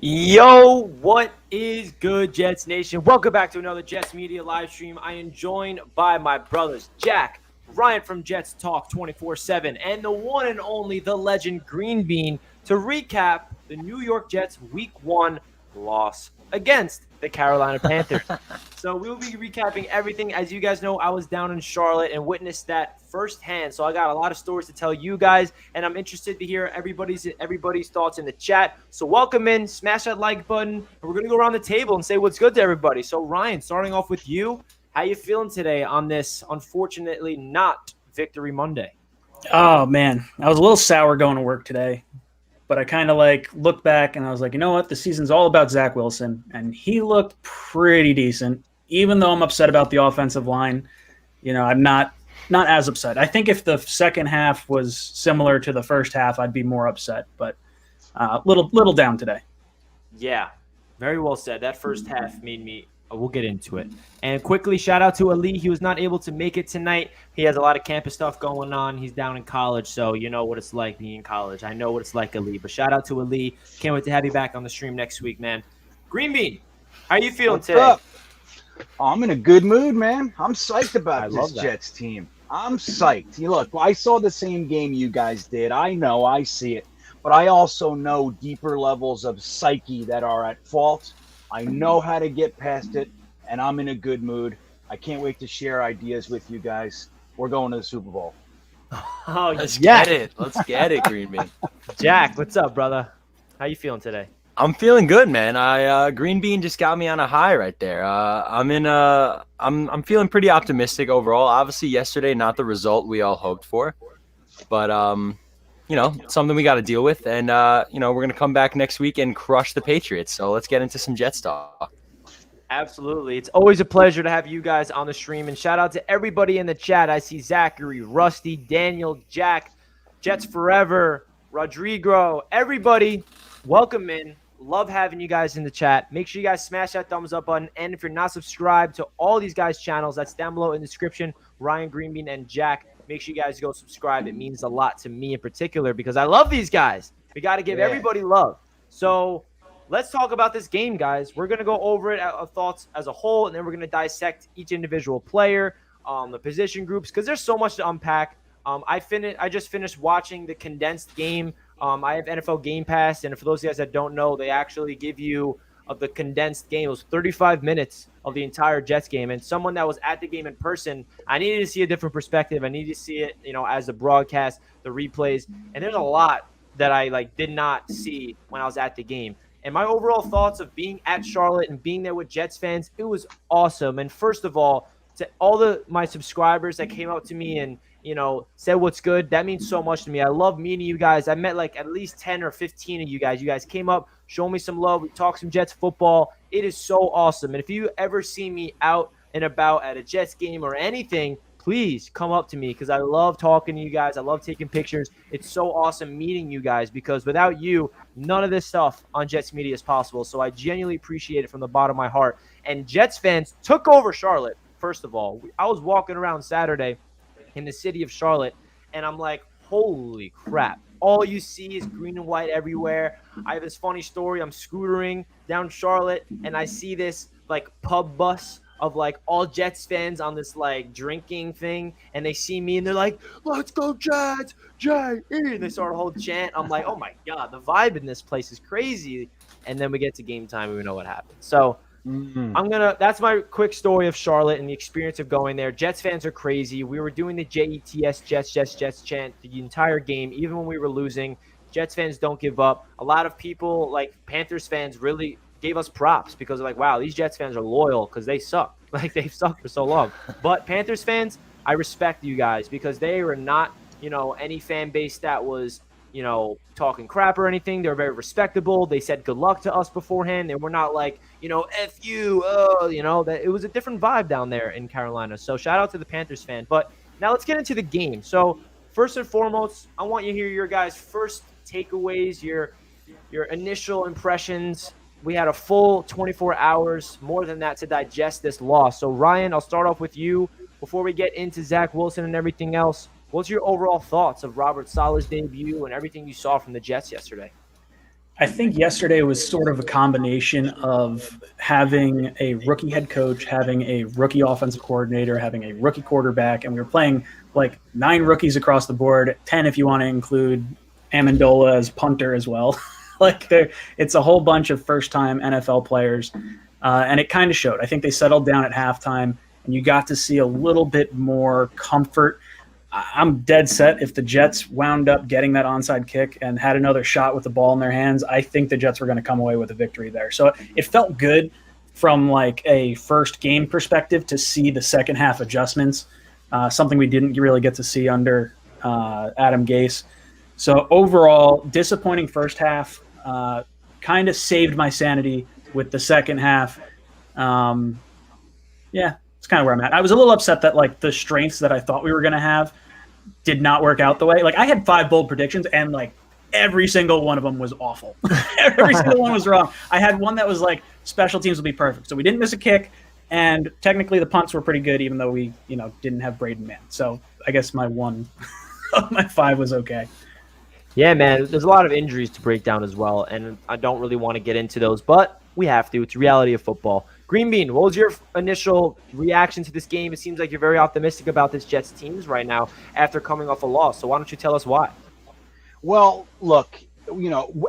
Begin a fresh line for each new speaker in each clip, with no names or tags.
Yo, what is good, Jets Nation? Welcome back to another Jets Media live stream. I am joined by my brothers, Jack, Ryan from Jets Talk 24/7, and the one and only, the legend Greenbean, to recap the New York Jets Week 1 loss against the Carolina Panthers. So we'll be recapping everything. As you guys know, I was down in Charlotte and witnessed that firsthand. So I got a lot of stories to tell you guys, and I'm interested to hear everybody's thoughts in the chat. So welcome in, smash that like button, and we're gonna go around the table and say what's good to everybody. So Ryan, starting off with you, how you feeling today on this unfortunately not Victory Monday?
Oh man, I was a little sour going to work today, but I kind of looked back and I was like, you know what? The season's all about Zach Wilson, and he looked pretty decent. Even though I'm upset about the offensive line, I'm not as upset. I think if the second half was similar to the first half, I'd be more upset. But little down today.
Yeah, very well said. That first half made me. We'll get into it. And quickly, shout out to Ali. He was not able to make it tonight. He has a lot of campus stuff going on. He's down in college, so you know what it's like being in college. I know what it's like, Ali. But shout out to Ali. Can't wait to have you back on the stream next week, man. Greenbean, how are you feeling
What's
today?
up? I'm in a good mood, man. I'm psyched about this Jets team. I'm psyched. Look, I saw the same game you guys did. I know, I see it. But I also know deeper levels of psyche that are at fault. I know how to get past it, and I'm in a good mood. I can't wait to share ideas with you guys. We're going to the Super Bowl.
Oh,
Let's get it, Greenbean.
Jack, what's up, brother? How you feeling today?
I'm feeling good, man. Greenbean just got me on a high right there. I'm feeling pretty optimistic overall. Obviously, yesterday not the result we all hoped for, but something we got to deal with, and we're gonna come back next week and crush the Patriots. So let's get into some Jets talk.
Absolutely. It's always a pleasure to have you guys on the stream. And shout out to everybody in the chat. I see Zachary, Rusty, Daniel, Jack, Jets Forever, Rodrigo, everybody. Welcome in. Love having you guys in the chat. Make sure you guys smash that thumbs up button. And if you're not subscribed to all these guys' channels, that's down below in the description. Ryan, Greenbean, and Jack. Make sure you guys go subscribe. It means a lot to me in particular because I love these guys. We got to give everybody love. So let's talk about this game, guys. We're going to go over it, our thoughts as a whole, and then we're going to dissect each individual player, the position groups, because there's so much to unpack. I just finished watching the condensed game. I have NFL Game Pass, and for those of you guys that don't know, they actually give you the condensed game. It was 35 minutes of the entire Jets game, and someone that was at the game in person, I needed to see a different perspective. I needed to see it, as a broadcast, the replays, and there's a lot that I did not see when I was at the game. And my overall thoughts of being at Charlotte and being there with Jets fans, it was awesome. And first of all, to all my subscribers that came out to me and said what's good, that means so much to me. I love meeting you guys. I met at least 10 or 15 of you guys. You guys came up, showed me some love. We talked some Jets football. It is so awesome. And if you ever see me out and about at a Jets game or anything, please come up to me because I love talking to you guys. I love taking pictures. It's so awesome meeting you guys because without you, none of this stuff on Jets Media is possible. So I genuinely appreciate it from the bottom of my heart. And Jets fans took over Charlotte, first of all. I was walking around Saturday in the city of Charlotte, and I'm like, holy crap. All you see is green and white everywhere. I have this funny story. I'm scootering down Charlotte, and I see this pub bus of all Jets fans on this drinking thing, and they see me and they're like, let's go Jets, J-E, and they start a whole chant. I'm like, oh my God, the vibe in this place is crazy. And then we get to game time and we know what happened. So that's my quick story of Charlotte and the experience of going there. Jets fans are crazy. We were doing the Jets, Jets, Jets, Jets chant the entire game, even when we were losing. Jets fans don't give up. A lot of people, Panthers fans, really gave us props because they're like, wow, these Jets fans are loyal because they suck. They've sucked for so long. But Panthers fans, I respect you guys because they were not, any fan base that was, talking crap or anything. They're very respectable. They said good luck to us beforehand. And we're not F you, that it was a different vibe down there in Carolina. So shout out to the Panthers fan. But now let's get into the game. So first and foremost, I want you to hear your guys' first takeaways, your initial impressions. We had a full 24 hours, more than that, to digest this loss. So, Ryan, I'll start off with you. Before we get into Zach Wilson and everything else, what's your overall thoughts of Robert Saleh's debut and everything you saw from the Jets yesterday?
I think yesterday was sort of a combination of having a rookie head coach, having a rookie offensive coordinator, having a rookie quarterback, and we were playing like 9 rookies across the board, 10 if you want to include Amendola as punter as well. It's a whole bunch of first-time NFL players, and it kind of showed. I think they settled down at halftime, and you got to see a little bit more comfort. I'm dead set. If the Jets wound up getting that onside kick and had another shot with the ball in their hands, I think the Jets were going to come away with a victory there. So it felt good from like a first game perspective to see the second half adjustments, something we didn't really get to see under Adam Gase. So overall, disappointing first half, kind of saved my sanity with the second half. Yeah, it's kind of where I'm at. I was a little upset that like the strengths that I thought we were going to have did not work out the way. Like I had 5 bold predictions and like every single one of them was awful. Every single one was wrong. I had one that was like special teams will be perfect. So we didn't miss a kick, and technically the punts were pretty good even though we, didn't have Braden Mann. So I guess my 1 of my 5 was okay.
Yeah, man, there's a lot of injuries to break down as well, and I don't really want to get into those, but we have to. It's the reality of football. Greenbean, what was your initial reaction to this game? It seems like you're very optimistic about this Jets teams right now after coming off a loss. So why don't you tell us why?
Well, look,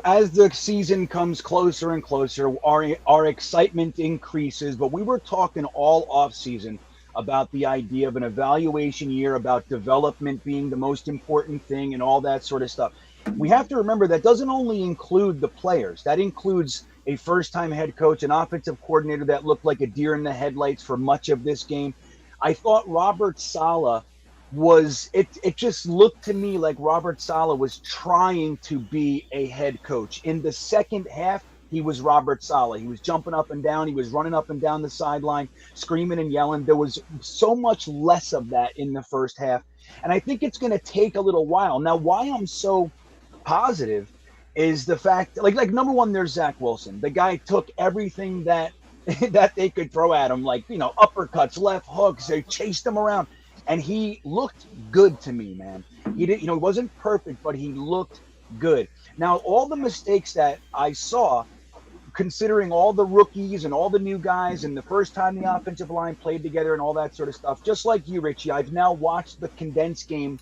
as the season comes closer and closer, our excitement increases. But we were talking all off season about the idea of an evaluation year, about development being the most important thing and all that sort of stuff. We have to remember that doesn't only include the players. That includes a first-time head coach, an offensive coordinator that looked like a deer in the headlights for much of this game. I thought Robert Saleh it just looked to me like Robert Saleh was trying to be a head coach. In the second half, he was Robert Saleh. He was jumping up and down. He was running up and down the sideline, screaming and yelling. There was so much less of that in the first half. And I think it's going to take a little while. Now, why I'm so positive is the fact, like number one, there's Zach Wilson. The guy took everything that they could throw at him, like, uppercuts, left hooks. They chased him around. And he looked good to me, man. He did, he wasn't perfect, but he looked good. Now, all the mistakes that I saw, considering all the rookies and all the new guys and the first time the offensive line played together and all that sort of stuff, just like you, Richie, I've now watched the condensed game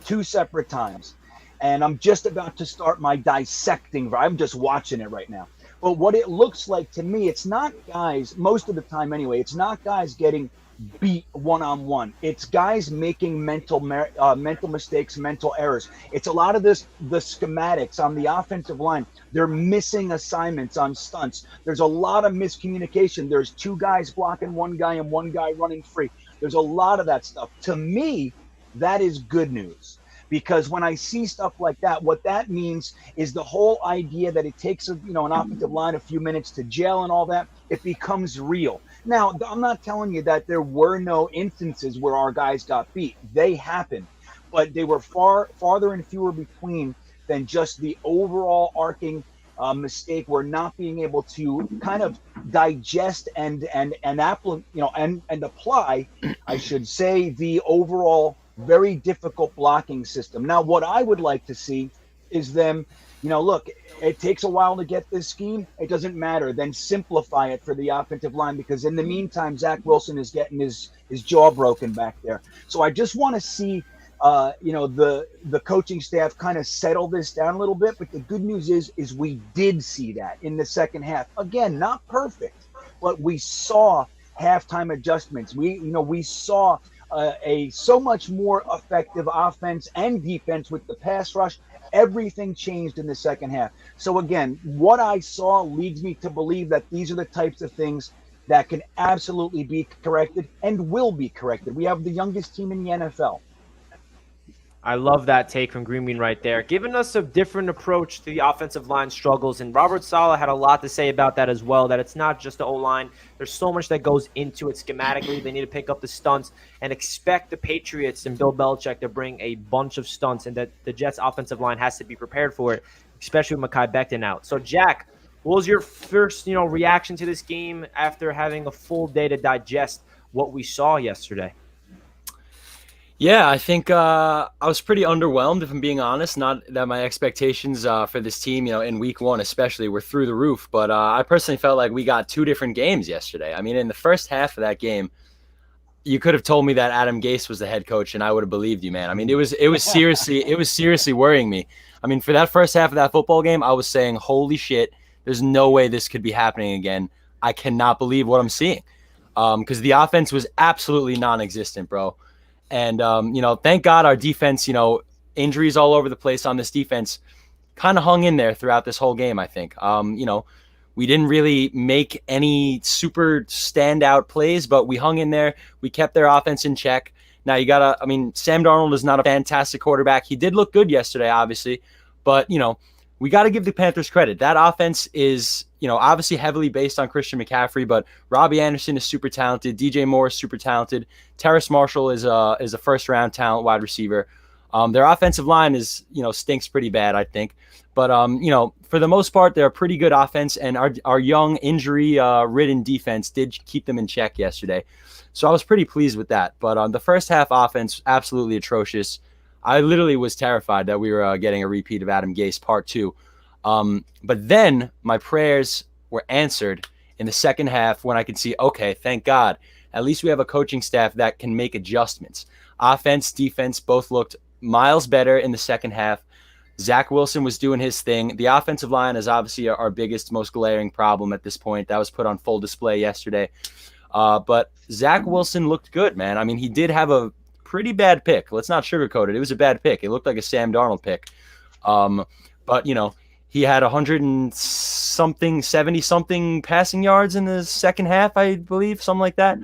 2 separate times. And I'm just about to start my dissecting. I'm just watching it right now. But what it looks like to me, it's not guys, most of the time anyway, it's not guys getting beat one-on-one. It's guys making mental mistakes, mental errors. It's a lot of the schematics on the offensive line. They're missing assignments on stunts. There's a lot of miscommunication. There's 2 guys blocking one guy and 1 guy running free. There's a lot of that stuff. To me, that is good news. Because when I see stuff like that, what that means is the whole idea that it takes an offensive line a few minutes to gel and all that, it becomes real. Now, I'm not telling you that there were no instances where our guys got beat. They happened, but they were farther and fewer between than just the overall arcing mistake. We're not being able to kind of digest and apply, I should say, the overall very difficult blocking system. Now, what I would like to see is them, look, it takes a while to get this scheme. It doesn't matter. Then simplify it for the offensive line, because in the meantime, Zach Wilson is getting his jaw broken back there. So I just want to see, the coaching staff kind of settle this down a little bit. But the good news is we did see that in the second half. Again, not perfect, but we saw halftime adjustments. We saw a so much more effective offense and defense with the pass rush. Everything changed in the second half. So again, what I saw leads me to believe that these are the types of things that can absolutely be corrected and will be corrected. We have the youngest team in the NFL.
I love that take from Greenbean right there, giving us a different approach to the offensive line struggles. And Robert Saleh had a lot to say about that as well, that it's not just the O-line. There's so much that goes into it schematically. They need to pick up the stunts and expect the Patriots and Bill Belichick to bring a bunch of stunts, and that the Jets offensive line has to be prepared for it, especially with Mekhi Becton out. So, Jack, what was your first reaction to this game after having a full day to digest what we saw yesterday?
Yeah, I think I was pretty underwhelmed, if I'm being honest. Not that my expectations for this team, in week one especially, were through the roof. But I personally felt like we got two different games yesterday. I mean, in the first half of that game, you could have told me that Adam Gase was the head coach, and I would have believed you, man. I mean, it was seriously worrying me. I mean, for that first half of that football game, I was saying, "Holy shit! There's no way this could be happening again. I cannot believe what I'm seeing." Because the offense was absolutely non-existent, bro. And thank God our defense, injuries all over the place on this defense, kind of hung in there throughout this whole game. I think, we didn't really make any super standout plays, but we hung in there. We kept their offense in check. Now Sam Darnold is not a fantastic quarterback. He did look good yesterday, obviously, but we got to give the Panthers credit. That offense is, obviously heavily based on Christian McCaffrey, but Robbie Anderson is super talented. DJ Moore is super talented. Terrace Marshall is a first round talent wide receiver. Their offensive line stinks pretty bad, I think. But, for the most part, they're a pretty good offense, and our young, injury-ridden defense did keep them in check yesterday. So I was pretty pleased with that. But the first half offense, absolutely atrocious. I literally was terrified that we were getting a repeat of Adam Gase Part 2. But then my prayers were answered in the second half when I could see, okay, thank God. At least we have a coaching staff that can make adjustments. Offense, defense both looked miles better in the second half. Zach Wilson was doing his thing. The offensive line is obviously our biggest, most glaring problem at this point. That was put on full display yesterday. But Zach Wilson looked good, man. I mean, he did have a pretty bad pick. Let's not sugarcoat it. It was a bad pick. It looked like a Sam Darnold pick. But, he had 70-something passing yards in the second half, I believe, something like that.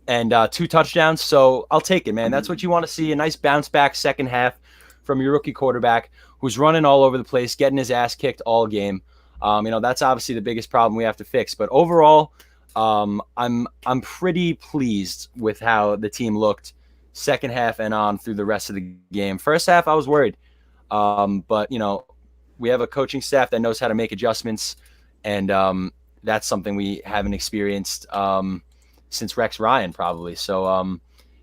And 2 touchdowns. So I'll take it, man. That's what you want to see. A nice bounce back second half from your rookie quarterback who's running all over the place, getting his ass kicked all game. That's obviously the biggest problem we have to fix. But overall, I'm pretty pleased with how the team looked second half and on through the rest of the game. First half, I was worried. But we have a coaching staff that knows how to make adjustments, and that's something we haven't experienced since Rex Ryan, probably. So,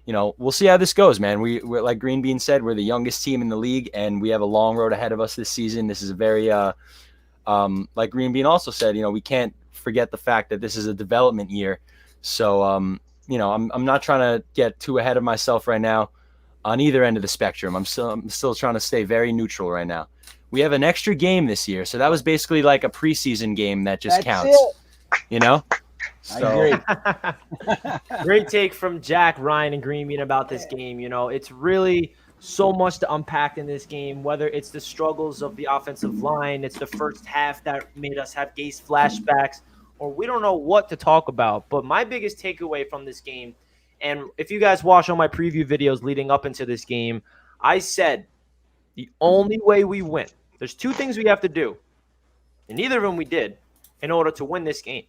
we'll see how this goes, man. We're like Greenbean said, we're the youngest team in the league, and we have a long road ahead of us this season. This is a very, like Greenbean also said, we can't forget the fact that this is a development year. So, I'm not trying to get too ahead of myself right now on either end of the spectrum. I'm still trying to stay very neutral right now. We have an extra game this year, so that was basically like a preseason game that just counts. So.
I agree.
Great take from Jack, Ryan, and Greenbean about this game. It's really so much to unpack in this game, whether it's the struggles of the offensive line, it's the first half that made us have Gase flashbacks, or we don't know what to talk about. But my biggest takeaway from this game, and if you guys watch all my preview videos leading up into this game, I said the only way we win, there's 2 things we have to do, and neither of them we did in order to win this game.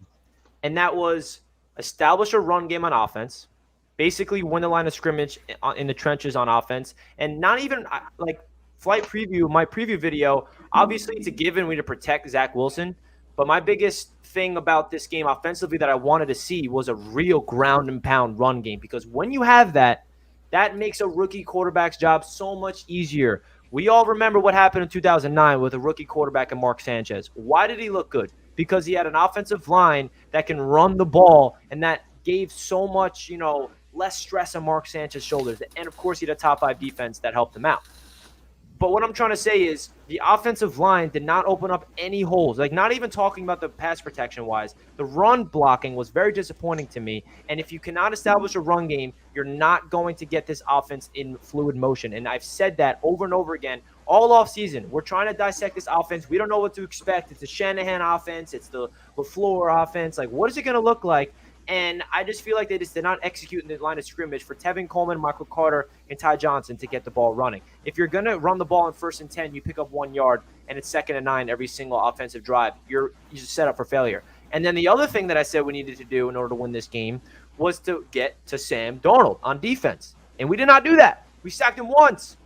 And that was establish a run game on offense, basically win the line of scrimmage in the trenches on offense, and not even like flight preview, my preview video, obviously it's a given we need to protect Zach Wilson. But my biggest thing about this game offensively that I wanted to see was a real ground and pound run game, because when you have that, that makes a rookie quarterback's job so much easier. We all remember what happened in 2009 with a rookie quarterback and Mark Sanchez. Why did he look good? Because he had an offensive line that can run the ball, and that gave so much, less stress on Mark Sanchez's shoulders. And, of course, he had a top 5 defense that helped him out. But what I'm trying to say is the offensive line did not open up any holes. Like, not even talking about the pass protection-wise. The run blocking was very disappointing to me. And if you cannot establish a run game, you're not going to get this offense in fluid motion. And I've said that over and over again all offseason. We're trying to dissect this offense. We don't know what to expect. It's the Shanahan offense. It's the LaFleur offense. Like, what is it going to look like? And I just feel like they just did not execute in the line of scrimmage for Tevin Coleman, Michael Carter, and Ty Johnson to get the ball running. If you're going to run the ball in 1st and 10, you pick up 1 yard, and it's 2nd and 9 every single offensive drive. You're just set up for failure. And then the other thing that I said we needed to do in order to win this game was to get to Sam Darnold on defense. And we did not do that. We sacked him once.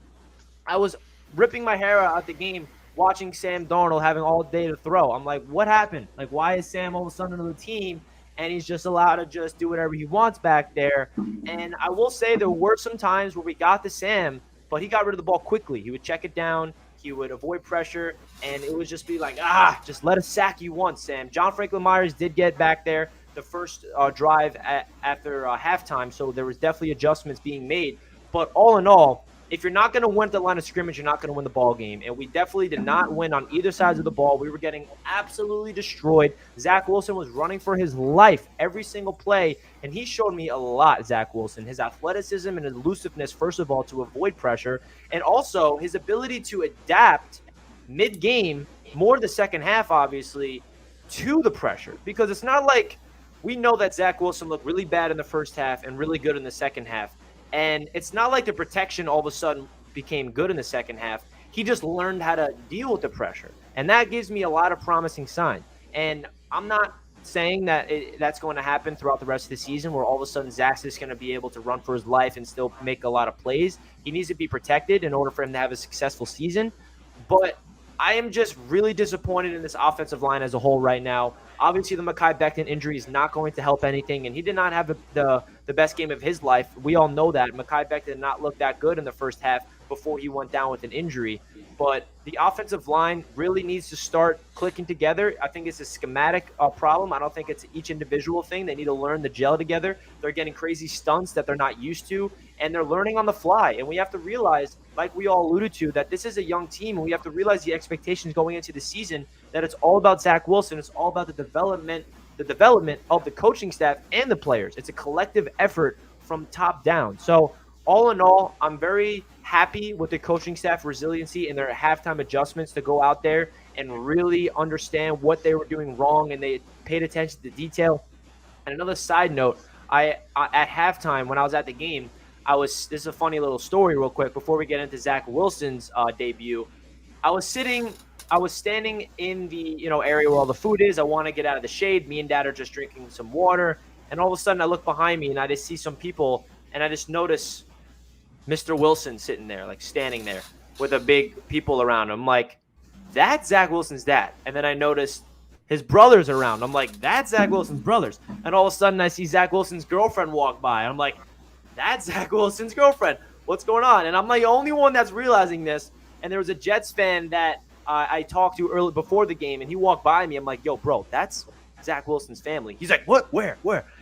I was ripping my hair out at the game watching Sam Darnold having all day to throw. I'm like, what happened? Like, why is Sam all of a sudden on the team? and he's just allowed to just do whatever he wants back there. And I will say there were some times where we got to Sam, but he got rid of the ball quickly. He would check it down, he would avoid pressure, and it would just be like, just let us sack you once, Sam. John Franklin Myers did get back there the first drive after halftime, so there was definitely adjustments being made. But all in all, if you're not going to win at the line of scrimmage, you're not going to win the ball game. And we definitely did not win on either sides of the ball. We were getting absolutely destroyed. Zach Wilson was running for his life every single play, and he showed me a lot, Zach Wilson. His athleticism and elusiveness, first of all, to avoid pressure, and also his ability to adapt mid-game, more the second half, obviously, to the pressure. Because it's not like we know that Zach Wilson looked really bad in the first half and really good in the second half. And it's not like the protection all of a sudden became good in the second half. He just learned how to deal with the pressure. And that gives me a lot of promising signs. And I'm not saying that that's going to happen throughout the rest of the season where all of a sudden Zach's is going to be able to run for his life and still make a lot of plays. He needs to be protected in order for him to have a successful season. But I am just really disappointed in this offensive line as a whole right now. Obviously, the Mekhi Becton injury is not going to help anything, and he did not have the best game of his life. We all know that. Mekhi Becton did not look that good in the first half before he went down with an injury. But the offensive line really needs to start clicking together. I think it's a schematic problem. I don't think it's each individual thing. They need to learn to gel together. They're getting crazy stunts that they're not used to, and they're learning on the fly. And we have to realize, like we all alluded to, that this is a young team, and we have to realize the expectations going into the season, that it's all about Zach Wilson. It's all about the development of the coaching staff and the players. It's a collective effort from top down. So all in all, I'm very happy with the coaching staff resiliency and their halftime adjustments to go out there and really understand what they were doing wrong, and they paid attention to detail. And another side note, I at halftime when I was at the game, this is a funny little story real quick before we get into Zach Wilson's debut. I was standing in the area where all the food is. I want to get out of the shade. Me and Dad are just drinking some water, and all of a sudden I look behind me and I just see some people, and I just notice Mr. Wilson sitting there, like standing there with a big people around him. I'm like, that's Zach Wilson's dad. And then I noticed his brothers around. I'm like, that's Zach Wilson's brothers. And all of a sudden I see Zach Wilson's girlfriend walk by. I'm like, that's Zach Wilson's girlfriend. What's going on? And I'm the only one that's realizing this. And there was a Jets fan that I talked to early before the game, and he walked by me. I'm like, yo, bro, that's Zach Wilson's family. He's like, what? Where?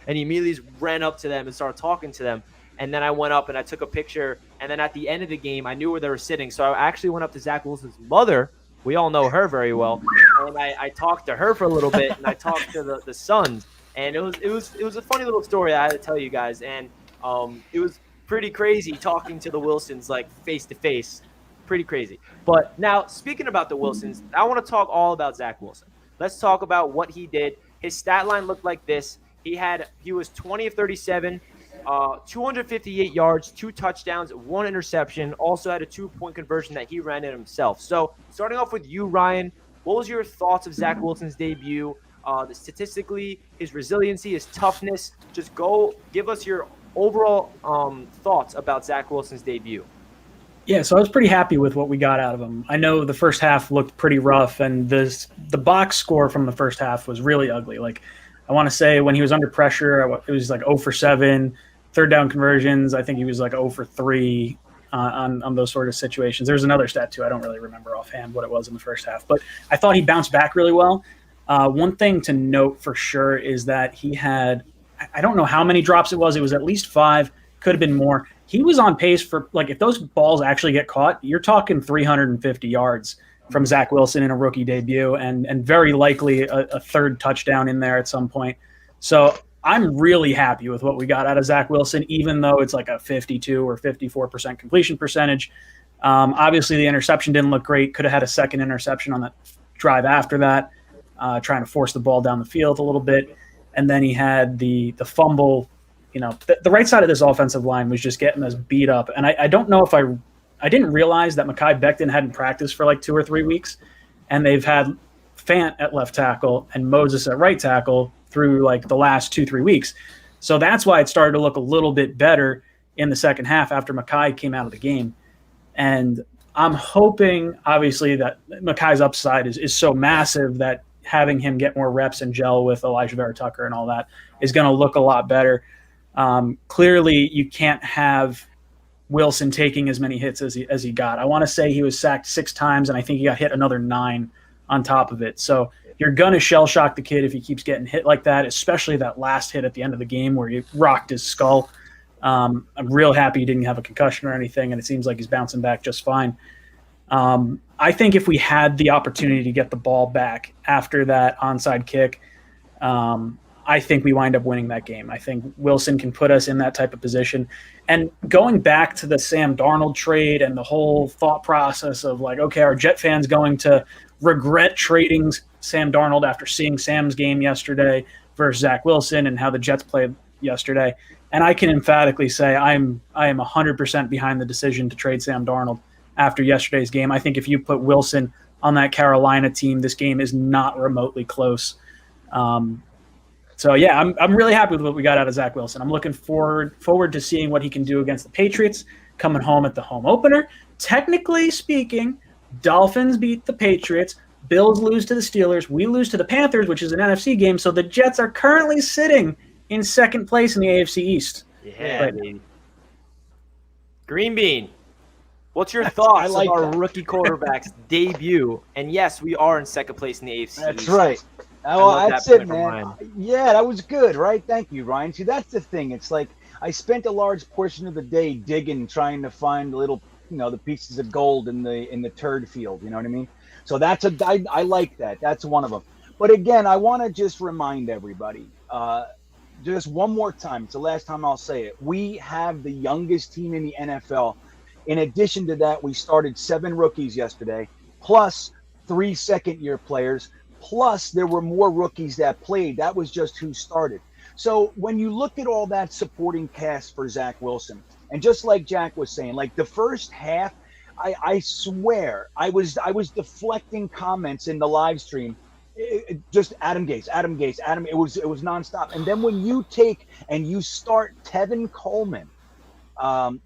And he immediately ran up to them and started talking to them. And then I went up and I took a picture. And then at the end of the game, I knew where they were sitting. So I actually went up to Zach Wilson's mother. We all know her very well. And I talked to her for a little bit, and I talked to the sons. And it was a funny little story I had to tell you guys. And it was pretty crazy talking to the Wilsons, like face to face. Pretty crazy. But now, speaking about the Wilsons, I want to talk all about Zach Wilson. Let's talk about what he did. His stat line looked like this. He was 20 of 37, 258 yards, 2 touchdowns, 1 interception. Also had a 2-point conversion that he ran in himself. So starting off with you, Ryan, what was your thoughts of Zach Wilson's debut? Statistically, his resiliency, his toughness. Just give us your overall thoughts about Zach Wilson's debut.
Yeah, so I was pretty happy with what we got out of him. I know the first half looked pretty rough, and the box score from the first half was really ugly. Like, I want to say when he was under pressure, it was like 0 for 7. Third down conversions, I think he was like 0 for 3 on those sort of situations. There's another stat, too. I don't really remember offhand what it was in the first half. But I thought he bounced back really well. One thing to note for sure is that he had – I don't know how many drops it was. It was at least 5. Could have been more. He was on pace for, like, if those balls actually get caught, you're talking 350 yards from Zach Wilson in a rookie debut, and very likely a third touchdown in there at some point. So I'm really happy with what we got out of Zach Wilson, even though it's like a 52 or 54% completion percentage. Obviously, the interception didn't look great. Could have had a second interception on that drive after that, trying to force the ball down the field a little bit. And then he had the fumble. You know, the right side of this offensive line was just getting us beat up. And I don't know if I didn't realize that Mekhi Becton hadn't practiced for like 2 or 3 weeks. And they've had Fant at left tackle and Moses at right tackle through like the last 2-3 weeks. So that's why it started to look a little bit better in the second half after Mekhi came out of the game. And I'm hoping, obviously, that Mekhi's upside is so massive that having him get more reps and gel with Elijah Vera Tucker and all that is going to look a lot better. Clearly, you can't have Wilson taking as many hits as he got. I want to say he was sacked 6 times, and I think he got hit another 9 on top of it. So you're going to shell shock the kid if he keeps getting hit like that, especially that last hit at the end of the game where he rocked his skull. I'm real happy he didn't have a concussion or anything, and it seems like he's bouncing back just fine. I think if we had the opportunity to get the ball back after that onside kick, I think we wind up winning that game. I think Wilson can put us in that type of position. And going back to the Sam Darnold trade and the whole thought process of like, okay, are Jet fans going to regret trading Sam Darnold after seeing Sam's game yesterday versus Zach Wilson and how the Jets played yesterday? And I can emphatically say I am 100% behind the decision to trade Sam Darnold after yesterday's game. I think if you put Wilson on that Carolina team, this game is not remotely close. So yeah, I'm really happy with what we got out of Zach Wilson. I'm looking forward to seeing what he can do against the Patriots coming home at the home opener. Technically speaking, Dolphins beat the Patriots, Bills lose to the Steelers, we lose to the Panthers, which is an NFC game. So the Jets are currently sitting in second place in the AFC East.
Yeah, baby. Greenbean, what's your thoughts on our rookie quarterback's debut? And yes, we are in second place in the AFC.
That's right. Oh, that's it, man. Yeah, that was good, right? Thank you, Ryan. See, that's the thing. It's like I spent a large portion of the day digging, trying to find little, the pieces of gold in the turd field. You know what I mean? So I like that. That's one of them. But again, I want to just remind everybody, just one more time. It's the last time I'll say it. We have the youngest team in the NFL. In addition to that, we started 7 rookies yesterday, plus 3 second-year players. Plus, there were more rookies that played. That was just who started. So when you look at all that supporting cast for Zach Wilson, and just like Jack was saying, like the first half, I swear I was deflecting comments in the live stream. Just Adam Gase. It was nonstop. And then when you take and you start Tevin Coleman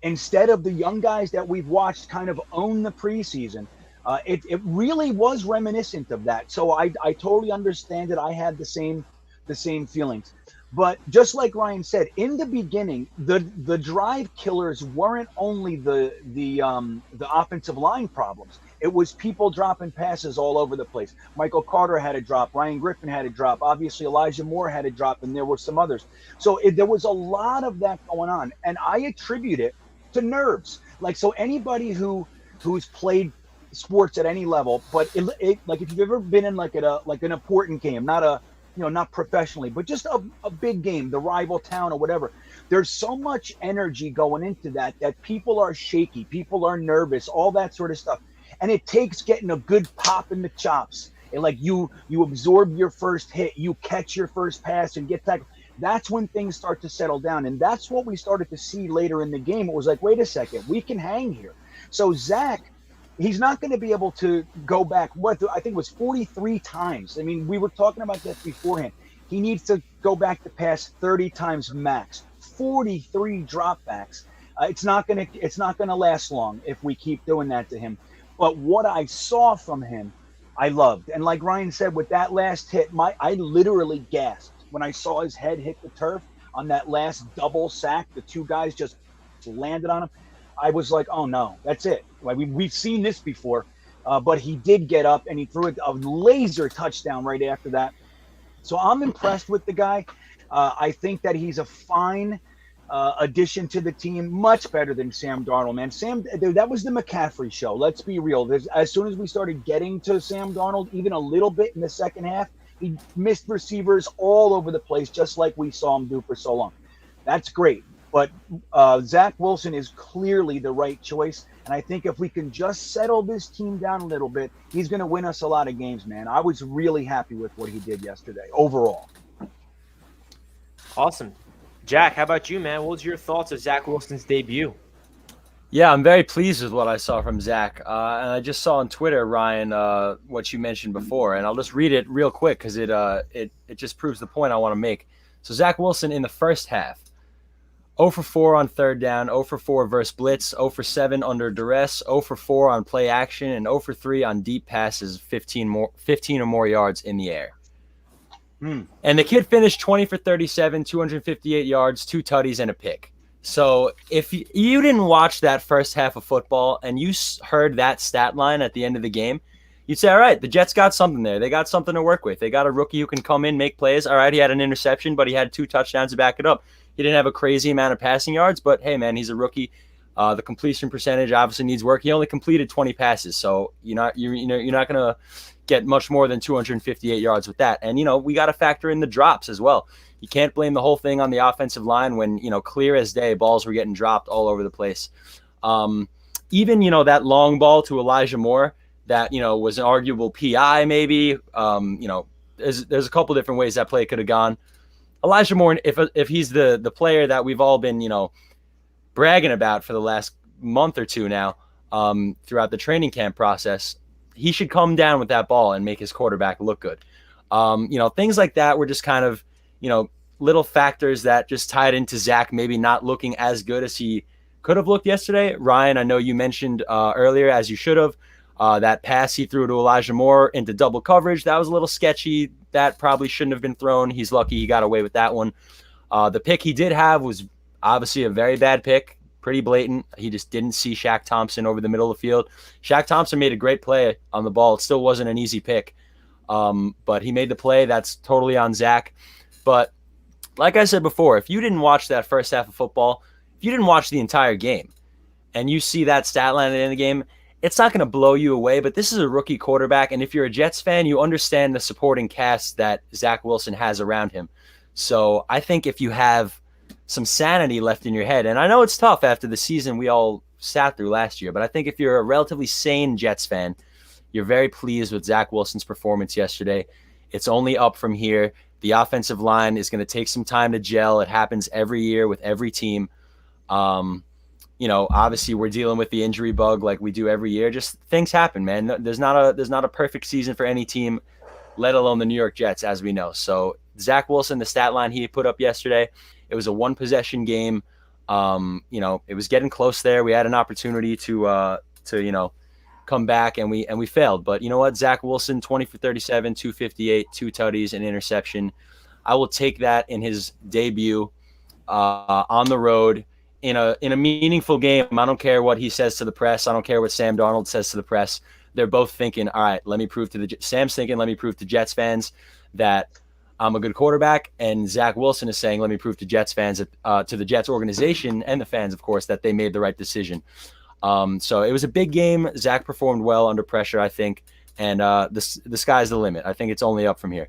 instead of the young guys that we've watched kind of own the preseason. It really was reminiscent of that. So I totally understand it. I had the same feelings. But just like Ryan said, in the beginning, the drive killers weren't only the offensive line problems. It was people dropping passes all over the place. Michael Carter had a drop. Ryan Griffin had a drop. Obviously, Elijah Moore had a drop, and there were some others. So there was a lot of that going on. And I attribute it to nerves. Like, so anybody who's played sports at any level, but like if you've ever been in like an important game, not professionally, but just a big game, the rival town or whatever, there's so much energy going into that people are shaky, people are nervous, all that sort of stuff, and it takes getting a good pop in the chops, and like you absorb your first hit, you catch your first pass and get tackled. That's when things start to settle down, and that's what we started to see later in the game. It was like, wait a second, we can hang here. So Zach, he's not going to be able to go back. I think it was 43 times. I mean, we were talking about that beforehand. He needs to go back to pass 30 times max. 43 dropbacks. It's not going to last long if we keep doing that to him. But what I saw from him, I loved. And like Ryan said, with that last hit, I literally gasped when I saw his head hit the turf on that last double sack. The 2 guys just landed on him. I was like, oh no, that's it. Like we've seen this before, but he did get up and he threw a laser touchdown right after that. So I'm impressed with the guy. I think that he's a fine addition to the team, much better than Sam Darnold, man. That was the McCaffrey show. Let's be real. As soon as we started getting to Sam Darnold, even a little bit in the second half, he missed receivers all over the place, just like we saw him do for so long. That's great. But Zach Wilson is clearly the right choice. And I think if we can just settle this team down a little bit, he's going to win us a lot of games, man. I was really happy with what he did yesterday overall.
Awesome. Jack, how about you, man? What was your thoughts of Zach Wilson's debut?
Yeah, I'm very pleased with what I saw from Zach. And I just saw on Twitter, Ryan, what you mentioned before. And I'll just read it real quick because it just proves the point I want to make. So Zach Wilson in the first half, 0 for 4 on third down, 0 for 4 versus blitz, 0 for 7 under duress, 0 for 4 on play action, and 0 for 3 on deep passes, 15 or more yards in the air. And the kid finished 20 for 37, 258 yards, 2 tutties, and a pick. So if you didn't watch that first half of football and you heard that stat line at the end of the game, you'd say, all right, the Jets got something there. They got something to work with. They got a rookie who can come in, make plays. All right, he had an interception, but he had 2 touchdowns to back it up. He didn't have a crazy amount of passing yards, but hey, man, he's a rookie. The completion percentage obviously needs work. He only completed 20 passes, so you're not going to get much more than 258 yards with that. And we got to factor in the drops as well. You can't blame the whole thing on the offensive line when clear as day balls were getting dropped all over the place. Even that long ball to Elijah Moore that was an arguable PI maybe. There's a couple different ways that play could have gone. Elijah Moore, if he's the player that we've all been bragging about for the last month or two now, throughout the training camp process, he should come down with that ball and make his quarterback look good. Things like that were just kind of little factors that just tied into Zach maybe not looking as good as he could have looked yesterday. Ryan, I know you mentioned earlier, as you should have, that pass he threw to Elijah Moore into double coverage. That was a little sketchy. That probably shouldn't have been thrown. He's lucky he got away with that one. The pick he did have was obviously a very bad pick, pretty blatant. He just didn't see Shaq Thompson over the middle of the field. Shaq Thompson made a great play on the ball. It still wasn't an easy pick, but he made the play. That's totally on Zach. But like I said before, if you didn't watch that first half of football, if you didn't watch the entire game, and you see that stat line at the end of the game, it's not going to blow you away, but this is a rookie quarterback, and if you're a Jets fan, you understand the supporting cast that Zach Wilson has around him. So I think if you have some sanity left in your head, and I know it's tough after the season we all sat through last year, but I think if you're a relatively sane Jets fan, you're very pleased with Zach Wilson's performance yesterday. It's only up from here. The offensive line is going to take some time to gel. It happens every year with every team. Obviously we're dealing with the injury bug like we do every year. Just things happen, man. There's not a perfect season for any team, let alone the New York Jets, as we know. So Zach Wilson, the stat line he put up yesterday, it was a 1-possession game. It was getting close there. We had an opportunity to come back and we failed. But you know what? Zach Wilson, 20 for 37, 258, 2 tutties, an interception. I will take that in his debut on the road in a meaningful game. I don't care what he says to the press. I don't care what Sam Darnold says to the press. They're both thinking, all right, Sam's thinking, let me prove to Jets fans that I'm a good quarterback. And Zach Wilson is saying, let me prove to Jets fans, to the Jets organization and the fans, of course, that they made the right decision. So it was a big game. Zach performed well under pressure, I think. And the sky's the limit. I think it's only up from here.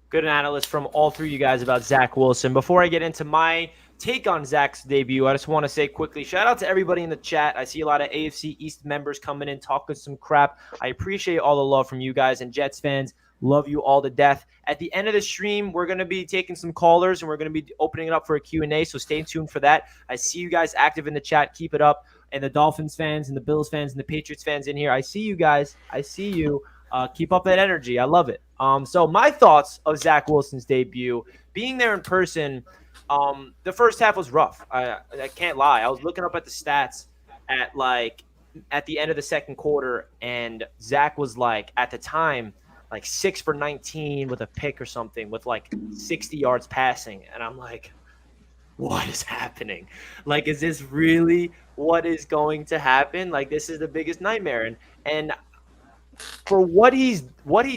Good analysis from all three of you guys about Zach Wilson. Before I get into my take on Zach's debut, I just want to say quickly, shout out to everybody in the chat. I see a lot of AFC East members coming in, talking some crap. I appreciate all the love from you guys, and Jets fans, love you all to death. At the end of the stream, we're going to be taking some callers, and we're going to be opening it up for a Q&A, so stay tuned for that. I see you guys active in the chat. Keep it up. And the Dolphins fans and the Bills fans and the Patriots fans in here, I see you guys. I see you. Keep up that energy. I love it. So my thoughts of Zach Wilson's debut, being there in person, the first half was rough. I can't lie. I was looking up at the stats at the end of the second quarter, and Zach was at the time, 6 for 19 with a pick or something with 60 yards passing. And I'm like, what is happening? Is this really what is going to happen? This is the biggest nightmare. And for what he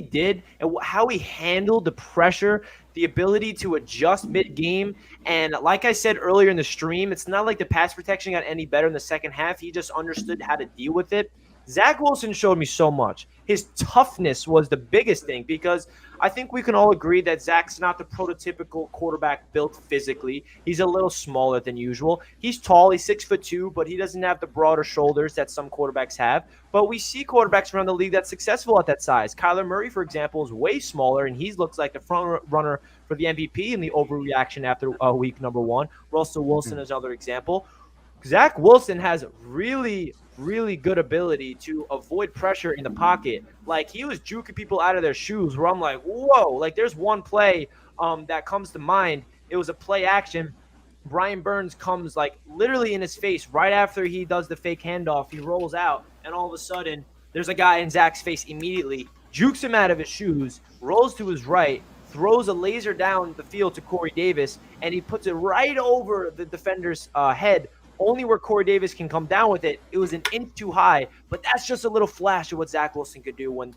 did and how he handled the pressure, the ability to adjust mid-game, and like I said earlier in the stream, it's not like the pass protection got any better in the second half. He just understood how to deal with it. Zach Wilson showed me so much. His toughness was the biggest thing, because I think we can all agree that Zach's not the prototypical quarterback built physically. He's a little smaller than usual. He's tall. He's 6'2", but he doesn't have the broader shoulders that some quarterbacks have. But we see quarterbacks around the league that's successful at that size. Kyler Murray, for example, is way smaller, and he looks like the front runner for the MVP in the overreaction after week number 1. Russell Wilson is another example. Zach Wilson has really good ability to avoid pressure in the pocket. He was juking people out of their shoes where I'm like, whoa. There's one play that comes to mind. It was a play action. Brian Burns comes like literally in his face right after he does the fake handoff. He rolls out, and all of a sudden, there's a guy in Zach's face immediately, jukes him out of his shoes, rolls to his right, throws a laser down the field to Corey Davis, and he puts it right over the defender's head, only where Corey Davis can come down with it. It was an inch too high, but that's just a little flash of what Zach Wilson could do when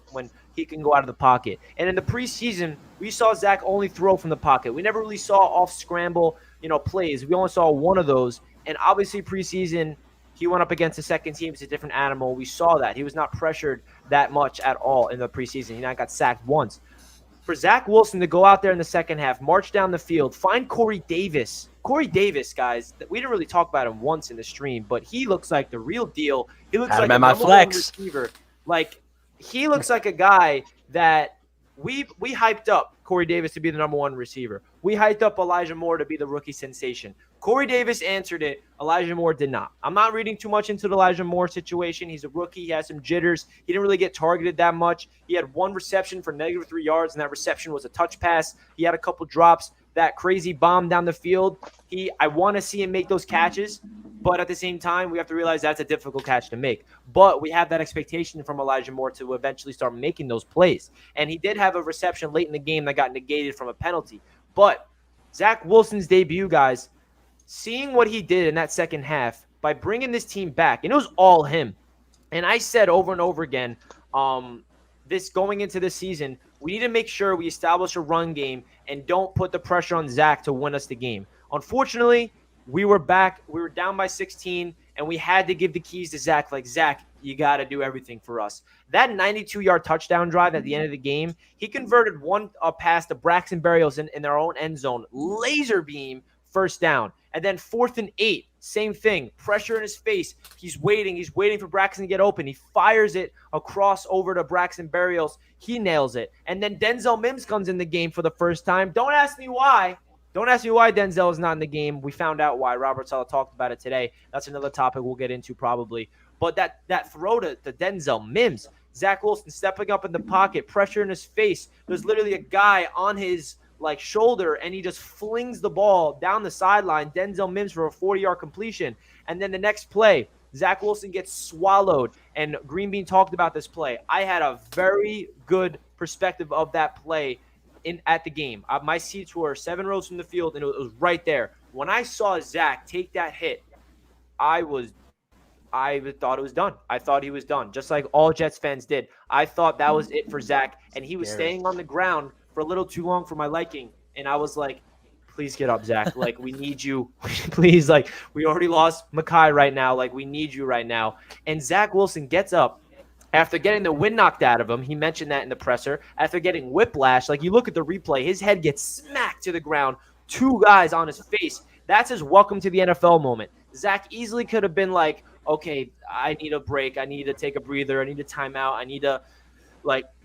he can go out of the pocket. And in the preseason, we saw Zach only throw from the pocket. We never really saw off scramble, plays. We only saw one of those. And obviously preseason, he went up against the second team. It's a different animal. We saw that. He was not pressured that much at all in the preseason. He not got sacked once. For Zach Wilson to go out there in the second half, march down the field, find Corey Davis. Corey Davis, guys, we didn't really talk about him once in the stream, but he looks like the real deal. He looks like a number one receiver. Like, he looks like a guy that we hyped up Corey Davis to be the number one receiver. We hyped up Elijah Moore to be the rookie sensation. Corey Davis answered it. Elijah Moore did not. I'm not reading too much into the Elijah Moore situation. He's a rookie. He has some jitters. He didn't really get targeted that much. He had one reception for -3 yards, and that reception was a touch pass. He had a couple drops. That crazy bomb down the field, I want to see him make those catches, but at the same time, we have to realize that's a difficult catch to make. But we have that expectation from Elijah Moore to eventually start making those plays. And he did have a reception late in the game that got negated from a penalty. But Zach Wilson's debut, guys, seeing what he did in that second half by bringing this team back, and it was all him. And I said over and over again, this going into this season, we need to make sure we establish a run game and don't put the pressure on Zach to win us the game. Unfortunately, we were back. We were down by 16, and we had to give the keys to Zach. Like, Zach, you got to do everything for us. That 92-yard touchdown drive at the end of the game, he converted one pass to Braxton Berrios in their own end zone. Laser beam, first down. And then 4th and 8, same thing. Pressure in his face. He's waiting. He's waiting for Braxton to get open. He fires it across over to Braxton Berrios. He nails it. And then Denzel Mims comes in the game for the first time. Don't ask me why. Don't ask me why Denzel is not in the game. We found out why. Robert Saleh talked about it today. That's another topic we'll get into probably. But that throw to Denzel Mims, Zach Wilson stepping up in the pocket, pressure in his face. There's literally a guy on his shoulder, and he just flings the ball down the sideline. Denzel Mims for a 40-yard completion. And then the next play, Zach Wilson gets swallowed. And Greenbean talked about this play. I had a very good perspective of that play at the game. My seats were 7 rows from the field, and it was right there. When I saw Zach take that hit, I thought it was done. I thought he was done, just like all Jets fans did. I thought that was it for Zach, and he was staying on the ground for a little too long for my liking. And I was like, please get up, Zach. Like, we need you. Please, like, we already lost Mekhi right now. Like, we need you right now. And Zach Wilson gets up after getting the wind knocked out of him. He mentioned that in the presser. After getting whiplash, like, you look at the replay, his head gets smacked to the ground. 2 guys on his face. That's his welcome to the NFL moment. Zach easily could have been like, okay, I need a break. I need to take a breather. I need a timeout. I need to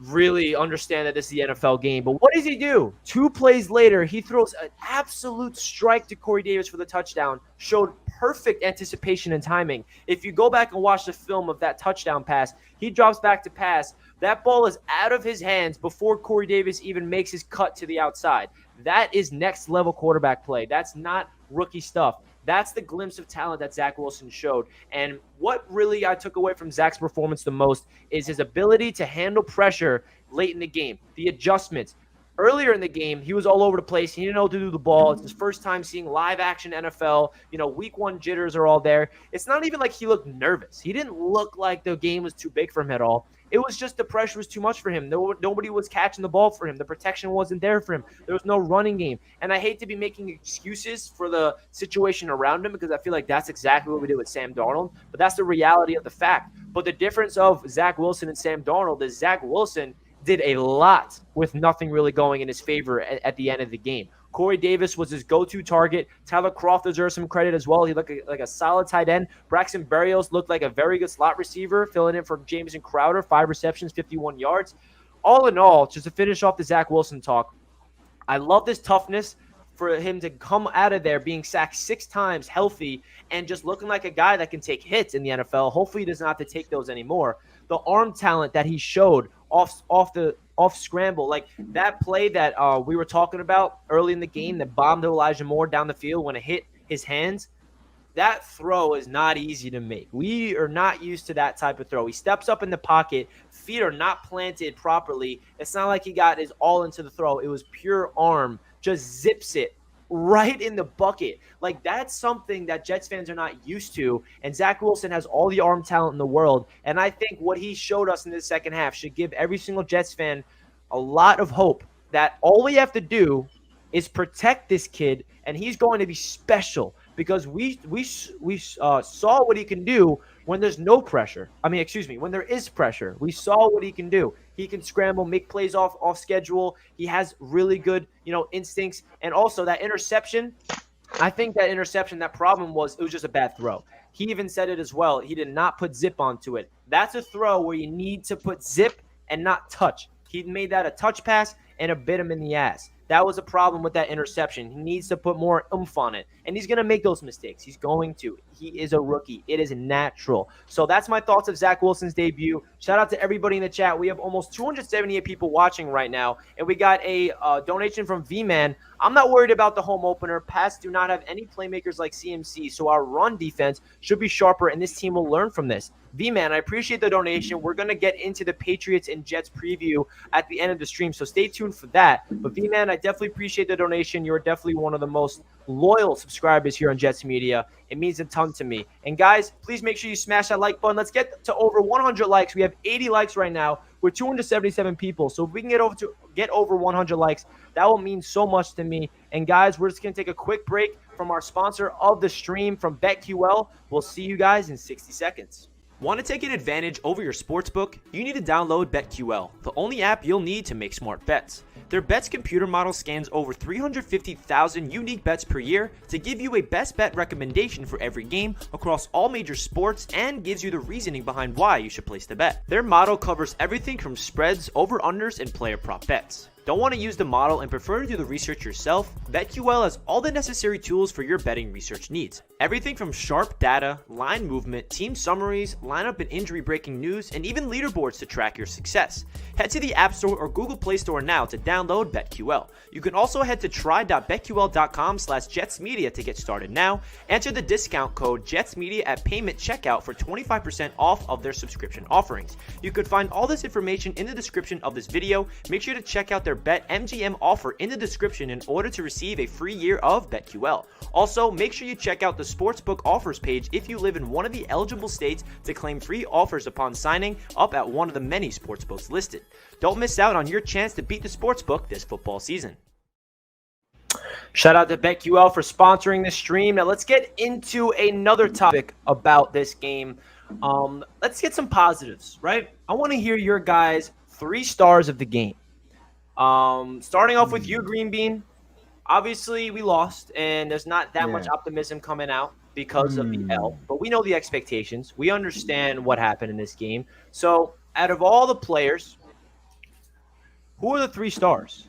really understand that this is the NFL game. But what does he do? 2 plays later, he throws an absolute strike to Corey Davis for the touchdown. Showed perfect anticipation and timing. If you go back and watch the film of that touchdown pass, he drops back to pass. That ball is out of his hands before Corey Davis even makes his cut to the outside. That is next level quarterback play. That's not rookie stuff. That's the glimpse of talent that Zach Wilson showed. And what really I took away from Zach's performance the most is his ability to handle pressure late in the game, the adjustments. Earlier in the game, he was all over the place. He didn't know what to do with the ball. It's his first time seeing live action NFL. Week 1 jitters are all there. It's not even like he looked nervous. He didn't look like the game was too big for him at all. It was just the pressure was too much for him. Nobody was catching the ball for him. The protection wasn't there for him. There was no running game. And I hate to be making excuses for the situation around him, because I feel like that's exactly what we did with Sam Darnold. But that's the reality of the fact. But the difference of Zach Wilson and Sam Darnold is Zach Wilson did a lot with nothing really going in his favor at the end of the game. Corey Davis was his go-to target. Tyler Kroft deserves some credit as well. He looked like a solid tight end. Braxton Berrios looked like a very good slot receiver, filling in for Jamison Crowder, 5 receptions, 51 yards. All in all, just to finish off the Zach Wilson talk, I love this toughness for him to come out of there being sacked 6 times healthy and just looking like a guy that can take hits in the NFL. Hopefully he does not have to take those anymore. The arm talent that he showed off scramble, like that play that we were talking about early in the game that bombed Elijah Moore down the field when it hit his hands, that throw is not easy to make. We are not used to that type of throw. He steps up in the pocket. Feet are not planted properly. It's not like he got his all into the throw. It was pure arm. Just zips it right in the bucket. Like, that's something that Jets fans are not used to. And Zach Wilson has all the arm talent in the world. And I think what he showed us in the second half should give every single Jets fan a lot of hope that all we have to do is protect this kid, and he's going to be special because we saw what he can do when there's no pressure. When there is pressure. We saw what he can do. He can scramble, make plays off schedule. He has really good, instincts. And also that interception, I think that problem was it was just a bad throw. He even said it as well. He did not put zip onto it. That's a throw where you need to put zip and not touch. He made that a touch pass and it bit him in the ass. That was a problem with that interception. He needs to put more oomph on it. And he's going to make those mistakes. He's going to. He is a rookie. It is natural. So that's my thoughts of Zach Wilson's debut. Shout out to everybody in the chat. We have almost 278 people watching right now. And we got a donation from V-Man. I'm not worried about the home opener. Pats do not have any playmakers like CMC. So our run defense should be sharper. And this team will learn from this. V-Man, I appreciate the donation. We're going to get into the Patriots and Jets preview at the end of the stream, so stay tuned for that. But V-Man, I definitely appreciate the donation. You're definitely one of the most loyal subscribers here on Jets Media. It means a ton to me. And guys, please make sure you smash that like button. Let's get to over 100 likes. We have 80 likes right now. We're 277 people. So if we can get over 100 likes, that will mean so much to me. And guys, we're just going to take a quick break from our sponsor of the stream, from BetQL. We'll see you guys in 60 seconds. Want to take an advantage over your sportsbook? You need to download BetQL, the only app you'll need to make smart bets. Their bets computer model scans over 350,000 unique bets per year to give you a best bet recommendation for every game across all major sports and gives you the reasoning behind why you should place the bet. Their model covers everything from spreads, over-unders, and player prop bets. Don't want to use the model and prefer to do the research yourself? BetQL has all the necessary tools for your betting research needs. Everything from sharp data, line movement, team summaries, lineup and injury breaking news, and even leaderboards to track your success. Head to the App Store or Google Play Store now to download BetQL. You can also head to try.betql.com/JetsMedia to get started now. Enter the discount code JetsMedia at payment checkout for 25% off of their subscription offerings. You could find all this information in the description of this video. Make sure to check out their BetMGM offer in the description in order to receive a free year of BetQL. Also, make sure you check out the Sportsbook offers page if you live in one of the eligible states to claim free offers upon signing up at one of the many sportsbooks listed. Don't miss out on your chance to beat the sportsbook this football season. Shout out to BetQL for sponsoring this stream. Now let's get into another topic about this game. Let's get some positives, right? I want to hear your guys' 3 stars of the game. Starting off with you, Greenbean. Obviously, we lost, and there's not that much optimism coming out because of the L. But we know the expectations. We understand what happened in this game. So, out of all the players, who are the 3 stars?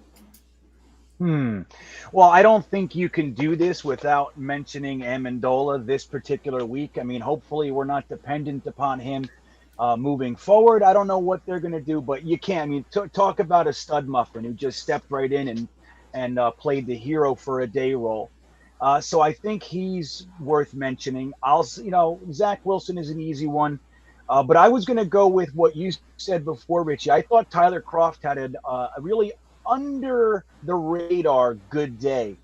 Well, I don't think you can do this without mentioning Amendola this particular week. I mean, hopefully we're not dependent upon him moving forward. I don't know what they're going to do, but you can. I mean, talk about a stud muffin who just stepped right in and played the hero for a day role. So I think he's worth mentioning. Zach Wilson is an easy one, but I was going to go with what you said before, Richie. I thought Tyler Kroft had a really under the radar good day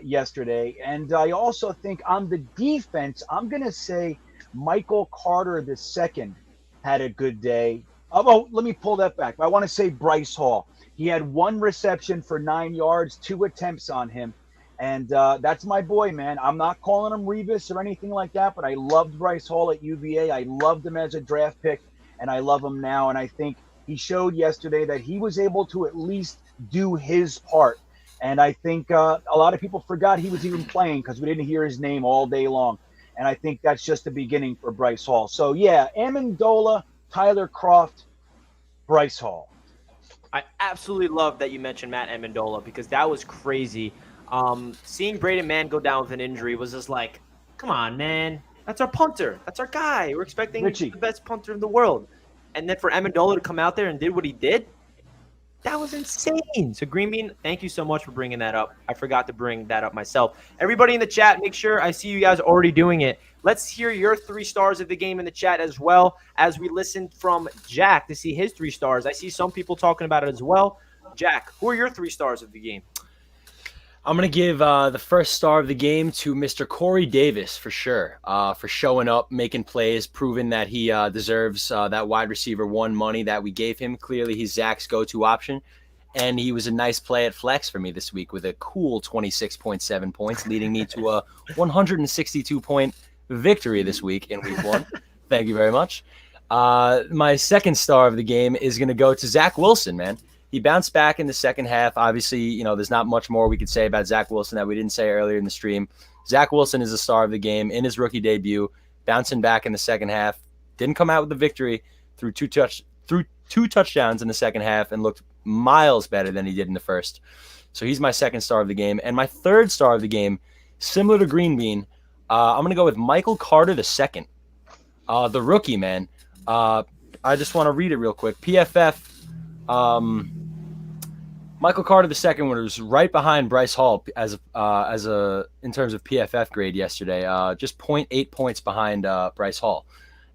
yesterday. And I also think on the defense, I'm going to say Michael Carter II had a good day. Oh, let me pull that back. I want to say Bryce Hall. He had 1 reception for 9 yards, 2 attempts on him. And that's my boy, man. I'm not calling him Revis or anything like that, but I loved Bryce Hall at UVA. I loved him as a draft pick, and I love him now. And I think he showed yesterday that he was able to at least do his part. And I think a lot of people forgot he was even playing because we didn't hear his name all day long. And I think that's just the beginning for Bryce Hall. So, yeah, Amendola, Tyler Kroft, Bryce Hall.
I absolutely love that you mentioned Matt Amendola because that was crazy. Seeing Braden Mann go down with an injury was just like, come on, man. That's our punter. That's our guy. We're expecting
Richie,
the best punter in the world. And then for Amendola to come out there and did what he did, That was insane. So Greenbean, thank you so much for bringing that up. I forgot to bring that up myself. Everybody in the chat, make sure I see you guys already doing it. Let's hear your 3 stars of the game in the chat as well as we listen from Jack to see his 3 stars. I see some people talking about it as well. Jack, who are your 3 stars of the game?
I'm going to give the first star of the game to Mr. Corey Davis for sure, for showing up, making plays, proving that he deserves that wide receiver 1 money that we gave him. Clearly, he's Zach's go-to option, and he was a nice play at flex for me this week with a cool 26.7 points, leading me to a 162-point victory this week in week 1. Thank you very much. My second star of the game is going to go to Zach Wilson, man. He bounced back in the second half. Obviously, there's not much more we could say about Zach Wilson that we didn't say earlier in the stream. Zach Wilson is the star of the game in his rookie debut, bouncing back in the second half. Didn't come out with the victory through two touchdowns in the second half and looked miles better than he did in the first. So he's my second star of the game. And my third star of the game, similar to Greenbean, I'm going to go with Michael Carter II, the rookie, man. I just want to read it real quick. PFF. Michael Carter II was right behind Bryce Hall as in terms of PFF grade yesterday, just 0.8 points behind Bryce Hall.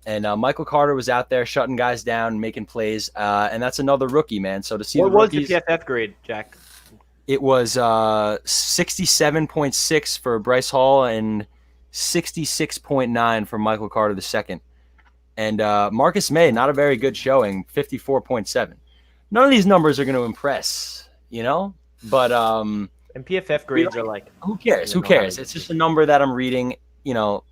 And Michael Carter was out there shutting guys down, making plays, and that's another rookie, man. So to see
what was the PFF grade, Jack?
It was 67.6 for Bryce Hall and 66.9 for Michael Carter II. And Marcus May, not a very good showing, 54.7. None of these numbers are going to impress, but
and PFF grades are like,
who cares? Who cares? It's just a number that I'm reading. Who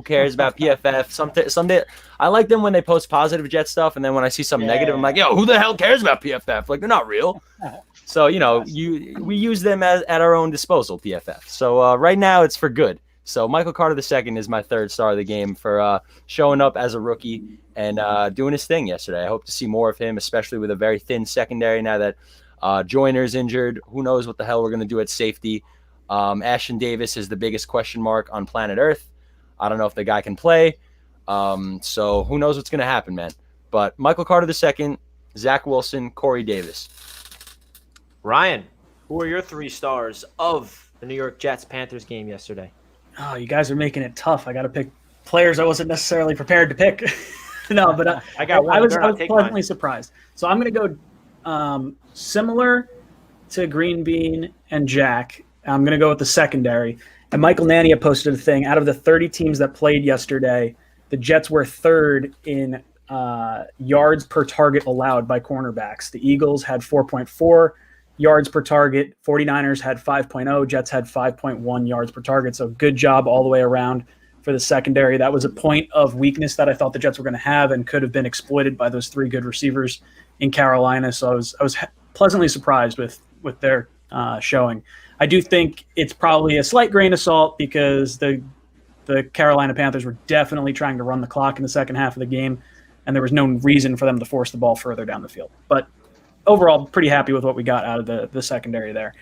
cares about PFF? Someday I like them when they post positive Jet stuff, and then when I see some negative, I'm like, yo, who the hell cares about PFF? Like, they're not real. So we use them at our own disposal, PFF. So right now it's for good. So Michael Carter II is my third star of the game for showing up as a rookie and doing his thing yesterday. I hope to see more of him, especially with a very thin secondary now that Joyner's injured. Who knows what the hell we're going to do at safety. Ashton Davis is the biggest question mark on planet Earth. I don't know if the guy can play. So who knows what's going to happen, man. But Michael Carter II, Zach Wilson, Corey Davis.
Ryan, who are your 3 stars of the New York Jets-Panthers game yesterday?
Oh, you guys are making it tough. I got to pick players I wasn't necessarily prepared to pick. No, but
I got one.
I was pleasantly surprised. So I'm going to go similar to Greenbean and Jack. I'm going to go with the secondary. And Michael Nania posted a thing. Out of the 30 teams that played yesterday, the Jets were third in yards per target allowed by cornerbacks. The Eagles had 4.4 yards per target. 49ers had 5.0. Jets had 5.1 yards per target. So good job all the way around for the secondary. That was a point of weakness that I thought the Jets were going to have and could have been exploited by those 3 good receivers in Carolina. So I was pleasantly surprised with their showing. I do think it's probably a slight grain of salt because the Carolina Panthers were definitely trying to run the clock in the second half of the game, and there was no reason for them to force the ball further down the field. But overall, pretty happy with what we got out of the secondary there.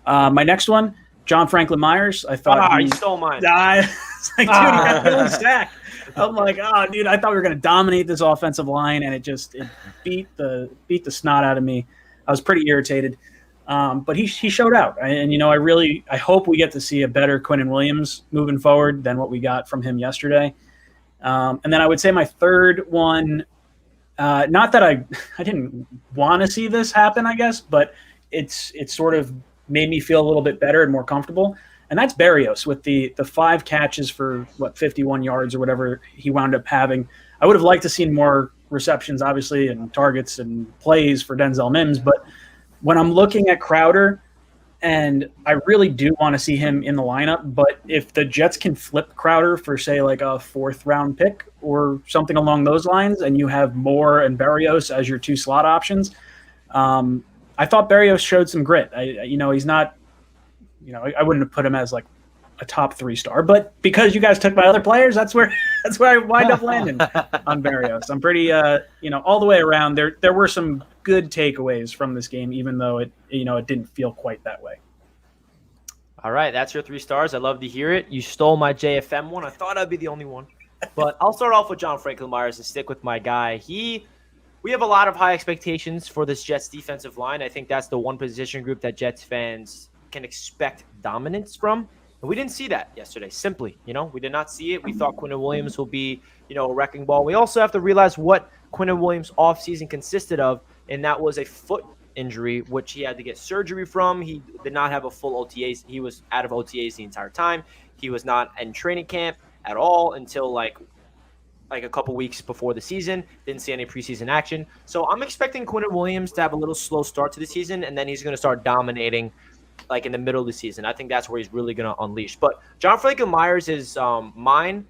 My next one, John Franklin Myers. I thought
he stole mine.
It's like, dude, he got Billy Stack. I'm like, dude, I thought we were going to dominate this offensive line, and it beat the snot out of me. I was pretty irritated. But he showed out, and I hope we get to see a better Quinnen Williams moving forward than what we got from him yesterday. And then I would say my third one, not that I didn't want to see this happen, I guess, but it's sort of made me feel a little bit better and more comfortable. And that's Berrios with the 5 catches for 51 yards or whatever he wound up having. I would have liked to see more receptions, obviously, and targets and plays for Denzel Mims, but when I'm looking at Crowder, and I really do want to see him in the lineup, but if the Jets can flip Crowder for, say, like a 4th-round pick or something along those lines, and you have Moore and Berrios as your 2 slot options, I thought Berrios showed some grit. He's not, I wouldn't have put him as like a top 3 star, but because you guys took my other players, that's where I wind up landing on Berrios. I'm pretty, all the way around. There were some good takeaways from this game, even though it didn't feel quite that way.
All right, that's your 3 stars. I love to hear it. You stole my JFM one. I thought I'd be the only one, but I'll start off with John Franklin Myers and stick with my guy. He we have a lot of high expectations for this Jets defensive line. I think that's the one position group that Jets fans can expect dominance from. And we didn't see that yesterday, simply. We did not see it. We thought Quinnen Williams will be, a wrecking ball. We also have to realize what Quinnen Williams' offseason consisted of, and that was a foot injury, which he had to get surgery from. He did not have a full OTAs. He was out of OTAs the entire time. He was not in training camp at all until like a couple weeks before the season. Didn't see any preseason action. So I'm expecting Quinnen Williams to have a little slow start to the season, and then he's going to start dominating like in the middle of the season. I think that's where he's really going to unleash. But John Franklin Myers is mine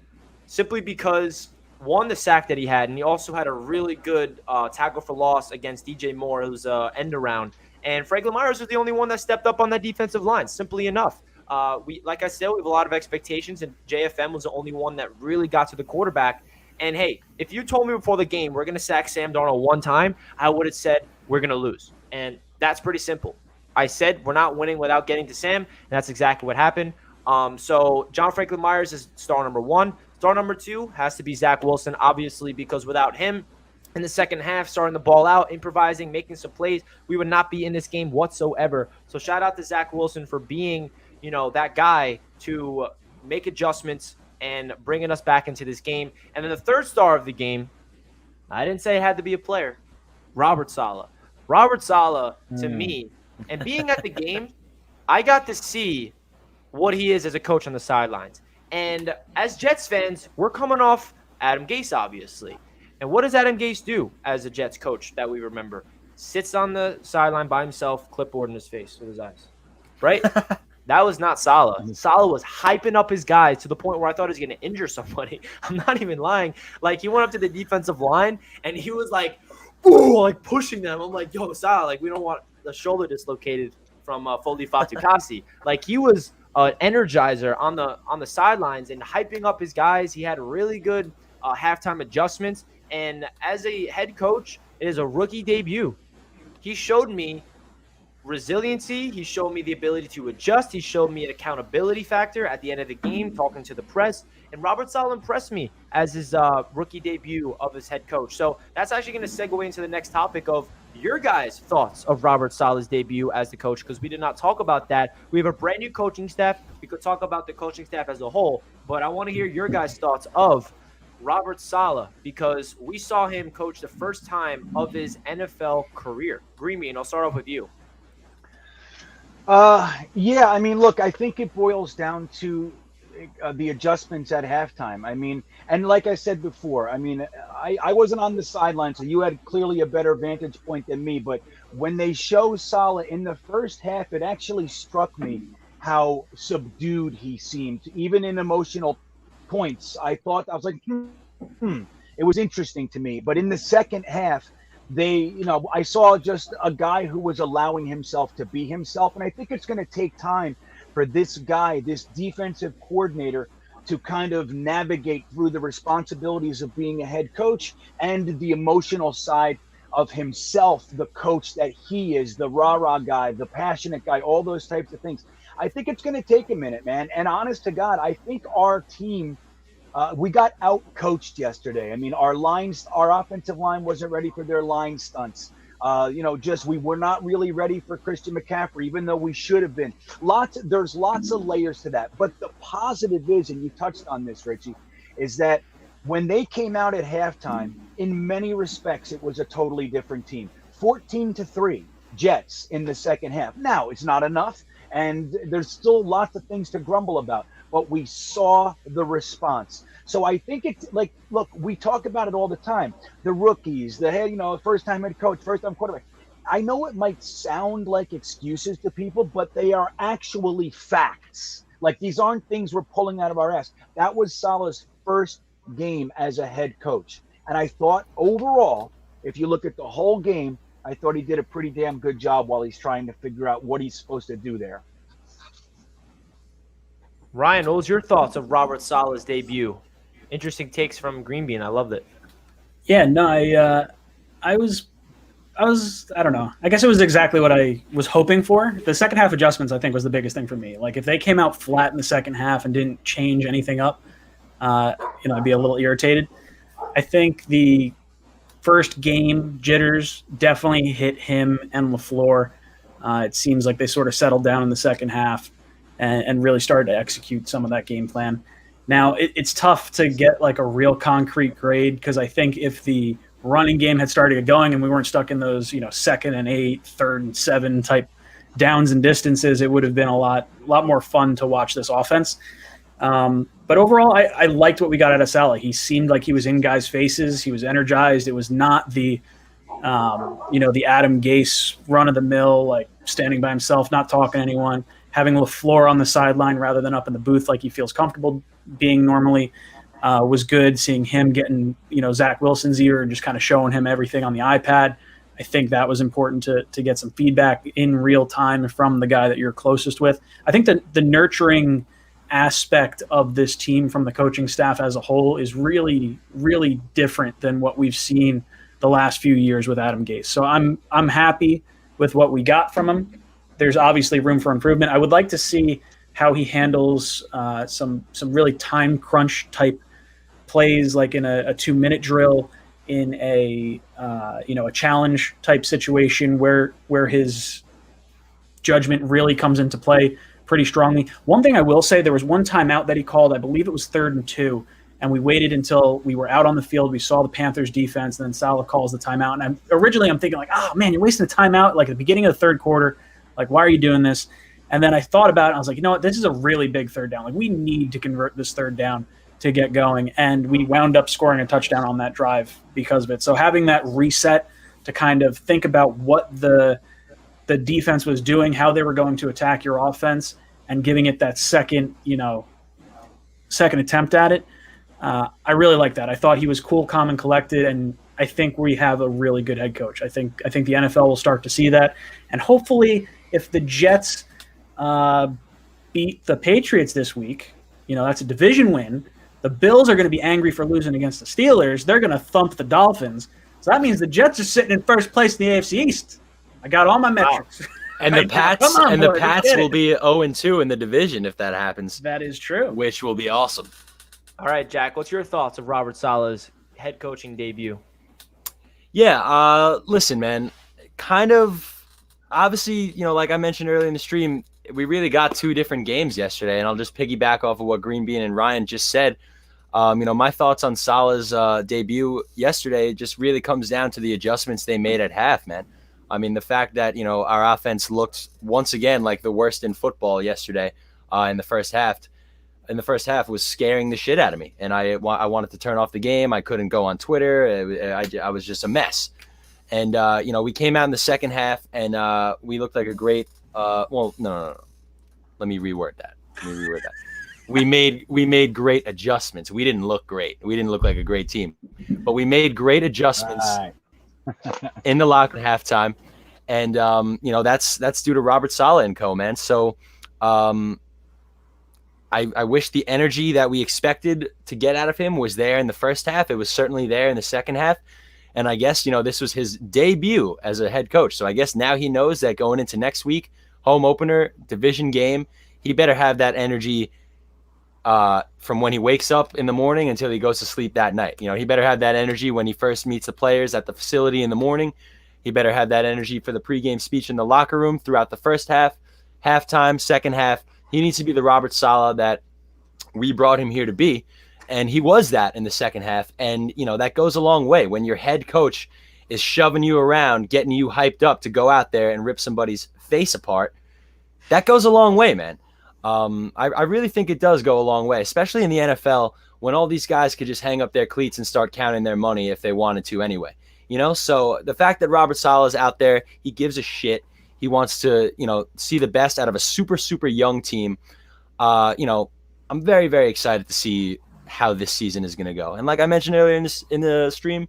simply because, one, the sack that he had, and he also had a really good tackle for loss against DJ Moore, who's end around. And Franklin Myers was the only one that stepped up on that defensive line, simply enough. Like I said, we have a lot of expectations, and JFM was the only one that really got to the quarterback. And, hey, if you told me before the game we're going to sack Sam Darnold one time, I would have said we're going to lose. And that's pretty simple. I said we're not winning without getting to Sam, and that's exactly what happened. So John Franklin Myers is star number one. Star number two has to be Zach Wilson, obviously, because without him in the second half, starting the ball out, improvising, making some plays, we would not be in this game whatsoever. So shout out to Zach Wilson for being, that guy to make adjustments and bringing us back into this game. And then the third star of the game, I didn't say it had to be a player, Robert Saleh. Robert Saleh, to me, and being at the game, I got to see what he is as a coach on the sidelines. And as Jets fans, we're coming off Adam Gase, obviously. And what does Adam Gase do as a Jets coach that we remember? Sits on the sideline by himself, clipboard in his face with his eyes. Right? That was not Saleh. Saleh was hyping up his guys to the point where I thought he was going to injure somebody. I'm not even lying. Like, he went up to the defensive line, and he was like, ooh, like pushing them. I'm like, yo, Saleh, like, we don't want the shoulder dislocated from Foley Fatukasi. Like, he was an energizer on the sidelines and hyping up his guys. He had really good halftime adjustments. And as a head coach, it is a rookie debut. He showed me resiliency. He showed me the ability to adjust. He showed me an accountability factor at the end of the game, talking to the press. And Robert Saleh impressed me as his rookie debut of his head coach. So that's actually going to segue into the next topic of your guys' thoughts of Robert Saleh's debut as the coach, because we did not talk about that. We have a brand new coaching staff. We could talk about the coaching staff as a whole, but I want to hear your guys' thoughts of Robert Saleh, because we saw him coach the first time of his NFL career. Greenbean, I'll start off with you.
Yeah, I mean, look, I think it boils down to the adjustments at halftime. I mean, and like I said before, I mean, I wasn't on the sideline, so you had clearly a better vantage point than me. But when they show Saleh in the first half, it actually struck me how subdued he seemed, even in emotional points. I was like, it was interesting to me. But in the second half, I saw just a guy who was allowing himself to be himself. And I think it's going to take time for this guy, this defensive coordinator, to kind of navigate through the responsibilities of being a head coach and the emotional side of himself, the coach that he is, the rah-rah guy, the passionate guy, all those types of things. I think it's going to take a minute, man. And honest to God, I think our team, we got out-coached yesterday. I mean, our offensive line wasn't ready for their line stunts. We were not really ready for Christian McCaffrey, even though we should have been. There's lots of layers to that. But the positive is, and you touched on this, Richie, is that when they came out at halftime, in many respects, it was a totally different team. 14-3 Jets in the second half. Now, it's not enough, and there's still lots of things to grumble about. But we saw the response. So I think it's like, look, we talk about it all the time. The rookies, first-time head coach, first-time quarterback. I know it might sound like excuses to people, but they are actually facts. Like, these aren't things we're pulling out of our ass. That was Saleh's first game as a head coach. And I thought overall, if you look at the whole game, I thought he did a pretty damn good job while he's trying to figure out what he's supposed to do there.
Ryan, what was your thoughts of Robert Saleh's debut? Interesting takes from Greenbean. I loved it.
Yeah, no, I was, I don't know. I guess it was exactly what I was hoping for. The second half adjustments, I think, was the biggest thing for me. Like, if they came out flat in the second half and didn't change anything up, I'd be a little irritated. I think the first game jitters definitely hit him and LaFleur. It seems like they sort of settled down in the second half and really started to execute some of that game plan. Now, it's tough to get like a real concrete grade because I think if the running game had started going and we weren't stuck in those, 2nd and 8, 3rd and 7 type downs and distances, it would have been a lot more fun to watch this offense. But overall, I liked what we got out of Salah. He seemed like he was in guys' faces. He was energized. It was not the Adam Gase run-of-the-mill, like standing by himself, not talking to anyone, having LaFleur on the sideline rather than up in the booth like he feels comfortable being normally was good. Seeing him getting, Zach Wilson's ear and just kind of showing him everything on the iPad. I think that was important to get some feedback in real time from the guy that you're closest with. I think that the nurturing aspect of this team from the coaching staff as a whole is really, really different than what we've seen the last few years with Adam Gase. So I'm happy with what we got from him. There's obviously room for improvement. I would like to see how he handles some really time crunch type plays, like in a 2-minute drill, in a challenge type situation where his judgment really comes into play pretty strongly. One thing I will say, there was one timeout that he called, I believe it was 3rd and 2, and we waited until we were out on the field. We saw the Panthers defense, and then Salah calls the timeout. And I'm thinking like, oh man, you're wasting the timeout like at the beginning of the 3rd quarter. Like, why are you doing this? And then I thought about it, and I was like, you know what, this is a really big 3rd down. Like, we need to convert this 3rd down to get going. And we wound up scoring a touchdown on that drive because of it. So having that reset to kind of think about what the defense was doing, how they were going to attack your offense, and giving it that second attempt at it. I really like that. I thought he was cool, calm, and collected, and I think we have a really good head coach. I think the NFL will start to see that, and hopefully, if the Jets beat the Patriots this week, that's a division win. The Bills are going to be angry for losing against the Steelers. They're going to thump the Dolphins. So that means the Jets are sitting in first place in the AFC East. I got all my metrics.
And the Pats will be 0-2 in the division if that happens.
That is true.
Which will be awesome.
All right, Jack, what's your thoughts of Robert Saleh's head coaching debut?
Yeah, listen, man, kind of obviously, like I mentioned earlier in the stream, we really got 2 different games yesterday, and I'll just piggyback off of what Greenbean and Ryan just said. My thoughts on Saleh's debut yesterday just really comes down to the adjustments they made at half, man. I mean, the fact that, our offense looked once again like the worst in football yesterday in the first half. In the first half was scaring the shit out of me. And I wanted to turn off the game. I couldn't go on Twitter. I was just a mess. And, we came out in the second half and we looked like a great no. Let me reword that. We made great adjustments. We didn't look great. We didn't look like a great team. But we made great adjustments. In the locker at halftime, and that's due to Robert Saleh and co, man. So I wish the energy that we expected to get out of him was there in the first half. It was certainly there in the second half, and I guess this was his debut as a head coach. So I guess now he knows that going into next week, home opener, division game, he better have that energy from when he wakes up in the morning until he goes to sleep that night. He better have that energy when he first meets the players at the facility in the morning. He better have that energy for the pregame speech in the locker room throughout the first half, halftime, second half. He needs to be the Robert Saleh that we brought him here to be. And he was that in the second half. And, that goes a long way. When your head coach is shoving you around, getting you hyped up to go out there and rip somebody's face apart, that goes a long way, man. I really think it does go a long way, especially in the NFL when all these guys could just hang up their cleats and start counting their money if they wanted to anyway. So the fact that Robert Saleh is out there, he gives a shit. He wants to, see the best out of a super, super young team. I'm very, very excited to see how this season is going to go. And like I mentioned earlier in the stream,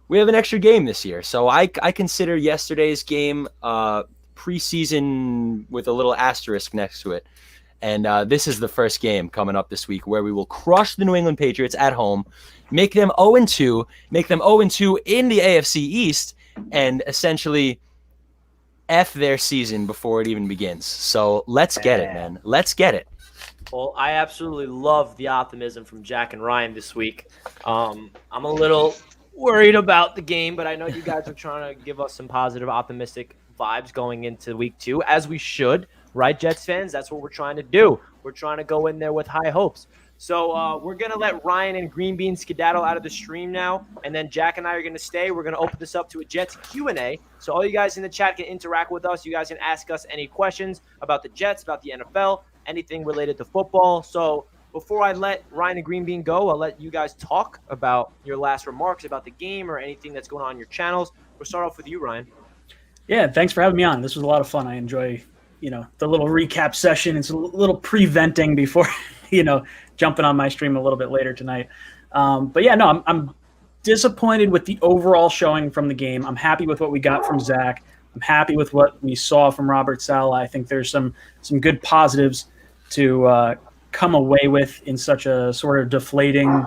we have an extra game this year. So I consider yesterday's game preseason with a little asterisk next to it. And this is the first game coming up this week where we will crush the New England Patriots at home, make them 0-2, make them 0-2 in the AFC East, and essentially F their season before it even begins. So let's get it, man. Let's get it.
Well, I absolutely love the optimism from Jack and Ryan this week. I'm a little worried about the game, but I know you guys are trying to give us some positive, optimistic vibes going into week 2, as we should, right, Jets fans? That's what we're trying to do. We're trying to go in there with high hopes. So we're going to let Ryan and Greenbean skedaddle out of the stream now, and then Jack and I are going to stay. We're going to open this up to a Jets Q&A. So all you guys in the chat can interact with us. You guys can ask us any questions about the Jets, about the NFL, anything related to football. So before I let Ryan and Greenbean go, I'll let you guys talk about your last remarks about the game or anything that's going on your channels. We'll start off with you, Ryan.
Yeah, thanks for having me on. This was a lot of fun. I enjoy, the little recap session. It's a little pre-venting before, jumping on my stream a little bit later tonight. But yeah, no, I'm disappointed with the overall showing from the game. I'm happy with what we got from Zach. I'm happy with what we saw from Robert Saleh. I think there's some good positives to come away with in such a sort of deflating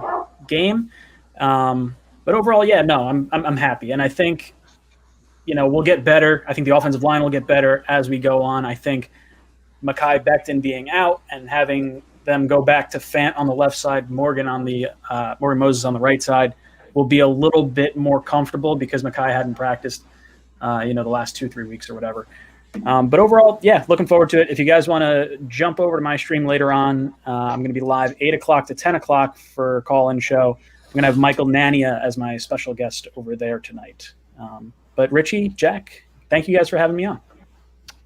game. But overall, yeah, no, I'm happy. And I think, we'll get better. I think the offensive line will get better as we go on. I think Mekhi Becton being out and having them go back to Fant on the left side, Morgan Moses on the right side will be a little bit more comfortable because Mekhi hadn't practiced, the last 2-3 weeks or whatever. But overall, yeah, looking forward to it. If you guys want to jump over to my stream later on, I'm going to be live 8 o'clock to 10 o'clock for a call-in show. I'm going to have Michael Nania as my special guest over there tonight. But Richie, Jack, thank you guys for having me on.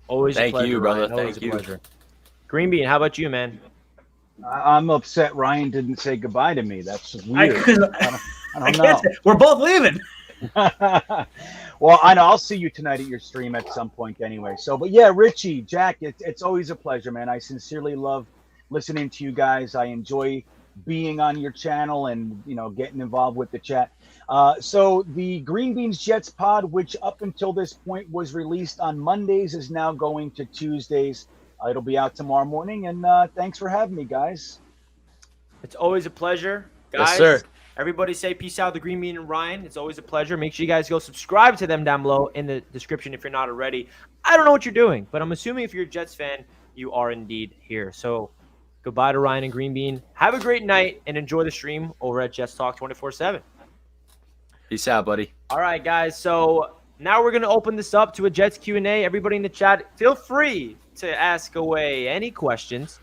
Always a pleasure.
Thank you, brother.
Always
Thank
a
you.
pleasure. Greenbean, how about you, man?
I'm upset Ryan didn't say goodbye to me. That's weird. I don't know.
We're both leaving.
Well, I know I'll see you tonight at your stream at some point anyway. So, but yeah, Richie, Jack, it's always a pleasure, man. I sincerely love listening to you guys. I enjoy being on your channel and, getting involved with the chat. So the Green Beans Jets pod, which up until this point was released on Mondays, is now going to Tuesdays. It'll be out tomorrow morning. And thanks for having me, guys.
It's always a pleasure. Guys,
Yes, sir.
Everybody say peace out to Greenbean and Ryan. It's always a pleasure. Make sure you guys go subscribe to them down below in the description if you're not already. I don't know what you're doing, but I'm assuming if you're a Jets fan, you are indeed here. So goodbye to Ryan and Greenbean. Have a great night and enjoy the stream over at Jets Talk 24/7.
Peace out, buddy.
All right, guys. So now we're going to open this up to a Jets Q&A. Everybody in the chat, feel free to ask away any questions.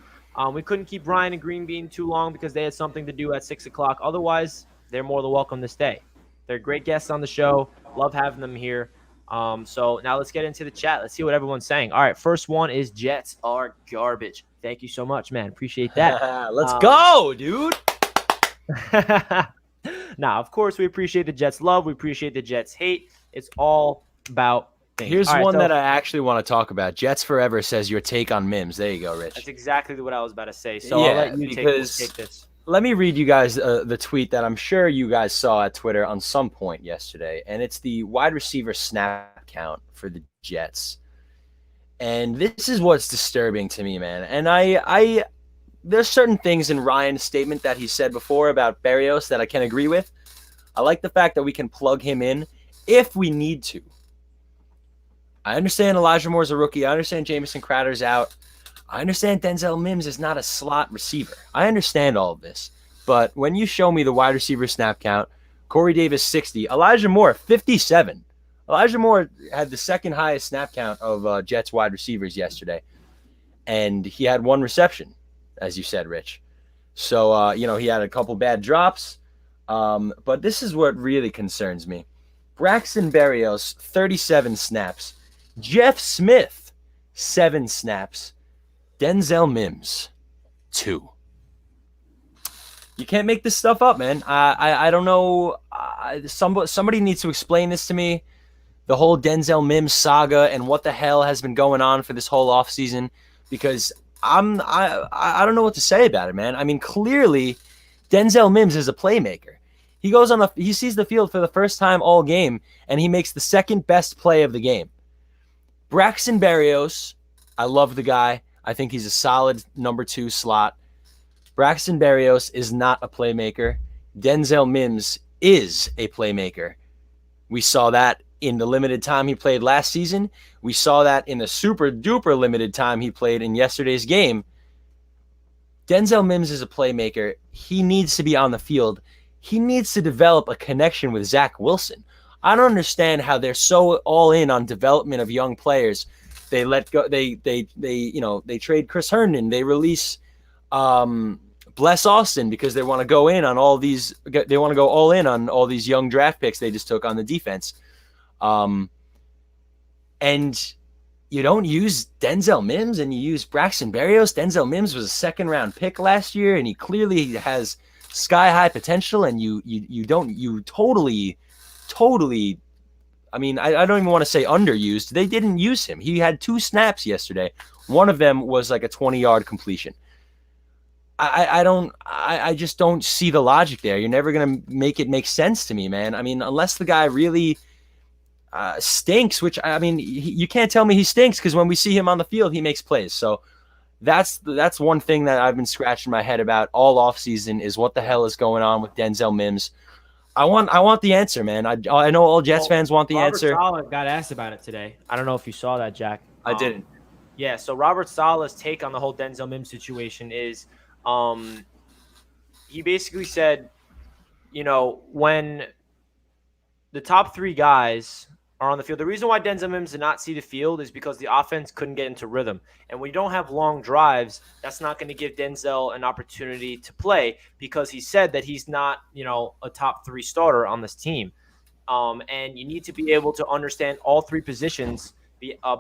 We couldn't keep Ryan and Greenbean too long because they had something to do at 6 o'clock. Otherwise, they're more than welcome to stay. They're great guests on the show. Love having them here. So now let's get into the chat. Let's see what everyone's saying. All right, first one is Jets are garbage. Thank you so much, man. Appreciate that.
Let's go, dude.
Now, of course, we appreciate the Jets' love. We appreciate the Jets' hate. It's all about things.
Here's
All right,
one
so
that I actually want to talk about. Jets Forever says your take on Mims. There you go, Rich.
that's exactly what I was about to say. So
Yeah,
I'll let you take this.
Let me read you guys the tweet that I'm sure you guys saw at Twitter on some point yesterday, and it's the wide receiver snap count for the Jets. And this is what's disturbing to me, man. And I there's certain things in Ryan's statement that he said before about Berrios that I can agree with. I like the fact that we can plug him in if we need to. I understand Elijah Moore's a rookie. I understand Jamison Crowder's out. I understand Denzel Mims is not a slot receiver. I understand all of this. But when you show me the wide receiver snap count, Corey Davis 60, Elijah Moore 57. Elijah Moore had the second highest snap count of Jets wide receivers yesterday. And he had one reception, as you said, Rich. So, he had a couple bad drops. But this is what really concerns me. Braxton Berrios, 37 snaps. Jeff Smith, 7 snaps. Denzel Mims, 2. You can't make this stuff up, man. I don't know. Somebody needs to explain this to me. The whole Denzel Mims saga and what the hell has been going on for this whole offseason, because I don't know what to say about it, man. I mean, clearly Denzel Mims is a playmaker. He sees the field for the first time all game, and he makes the second best play of the game. Braxton Berrios, I love the guy. I think he's a solid number 2 slot. Braxton Berrios is not a playmaker. Denzel Mims is a playmaker. We saw that in the limited time he played last season. We saw that in the super duper limited time he played in yesterday's game. Denzel Mims is a playmaker. He needs to be on the field he needs to develop a connection with Zach Wilson. I don't understand how they're so all in on development of young players. They let go. They trade Chris Herndon. They release Bless Austin because they want to go in on all these. They want to go all in on all these young draft picks they just took on the defense. And you don't use Denzel Mims and you use Braxton Berrios. Denzel Mims was a second-round pick last year, and he clearly has sky-high potential. And you totally. I mean, I don't even want to say underused. They didn't use him. He had 2 snaps yesterday. One of them was like a 20-yard completion. I just don't see the logic there. You're never gonna make it make sense to me, man. I mean, unless the guy really stinks, which I mean, you can't tell me he stinks because when we see him on the field, he makes plays. So that's one thing that I've been scratching my head about all offseason is what the hell is going on with Denzel Mims. I want the answer, man. I know all Jets fans want the answer.
Robert Saleh got asked about it today. I don't know if you saw that, Jack.
I didn't.
Yeah, so Robert Saleh's take on the whole Denzel Mims situation is he basically said, when the top 3 guys are on the field, the reason why Denzel Mims did not see the field is because the offense couldn't get into rhythm. And when you don't have long drives, that's not going to give Denzel an opportunity to play because he said that he's not, a top 3 starter on this team. And you need to be able to understand all 3 positions,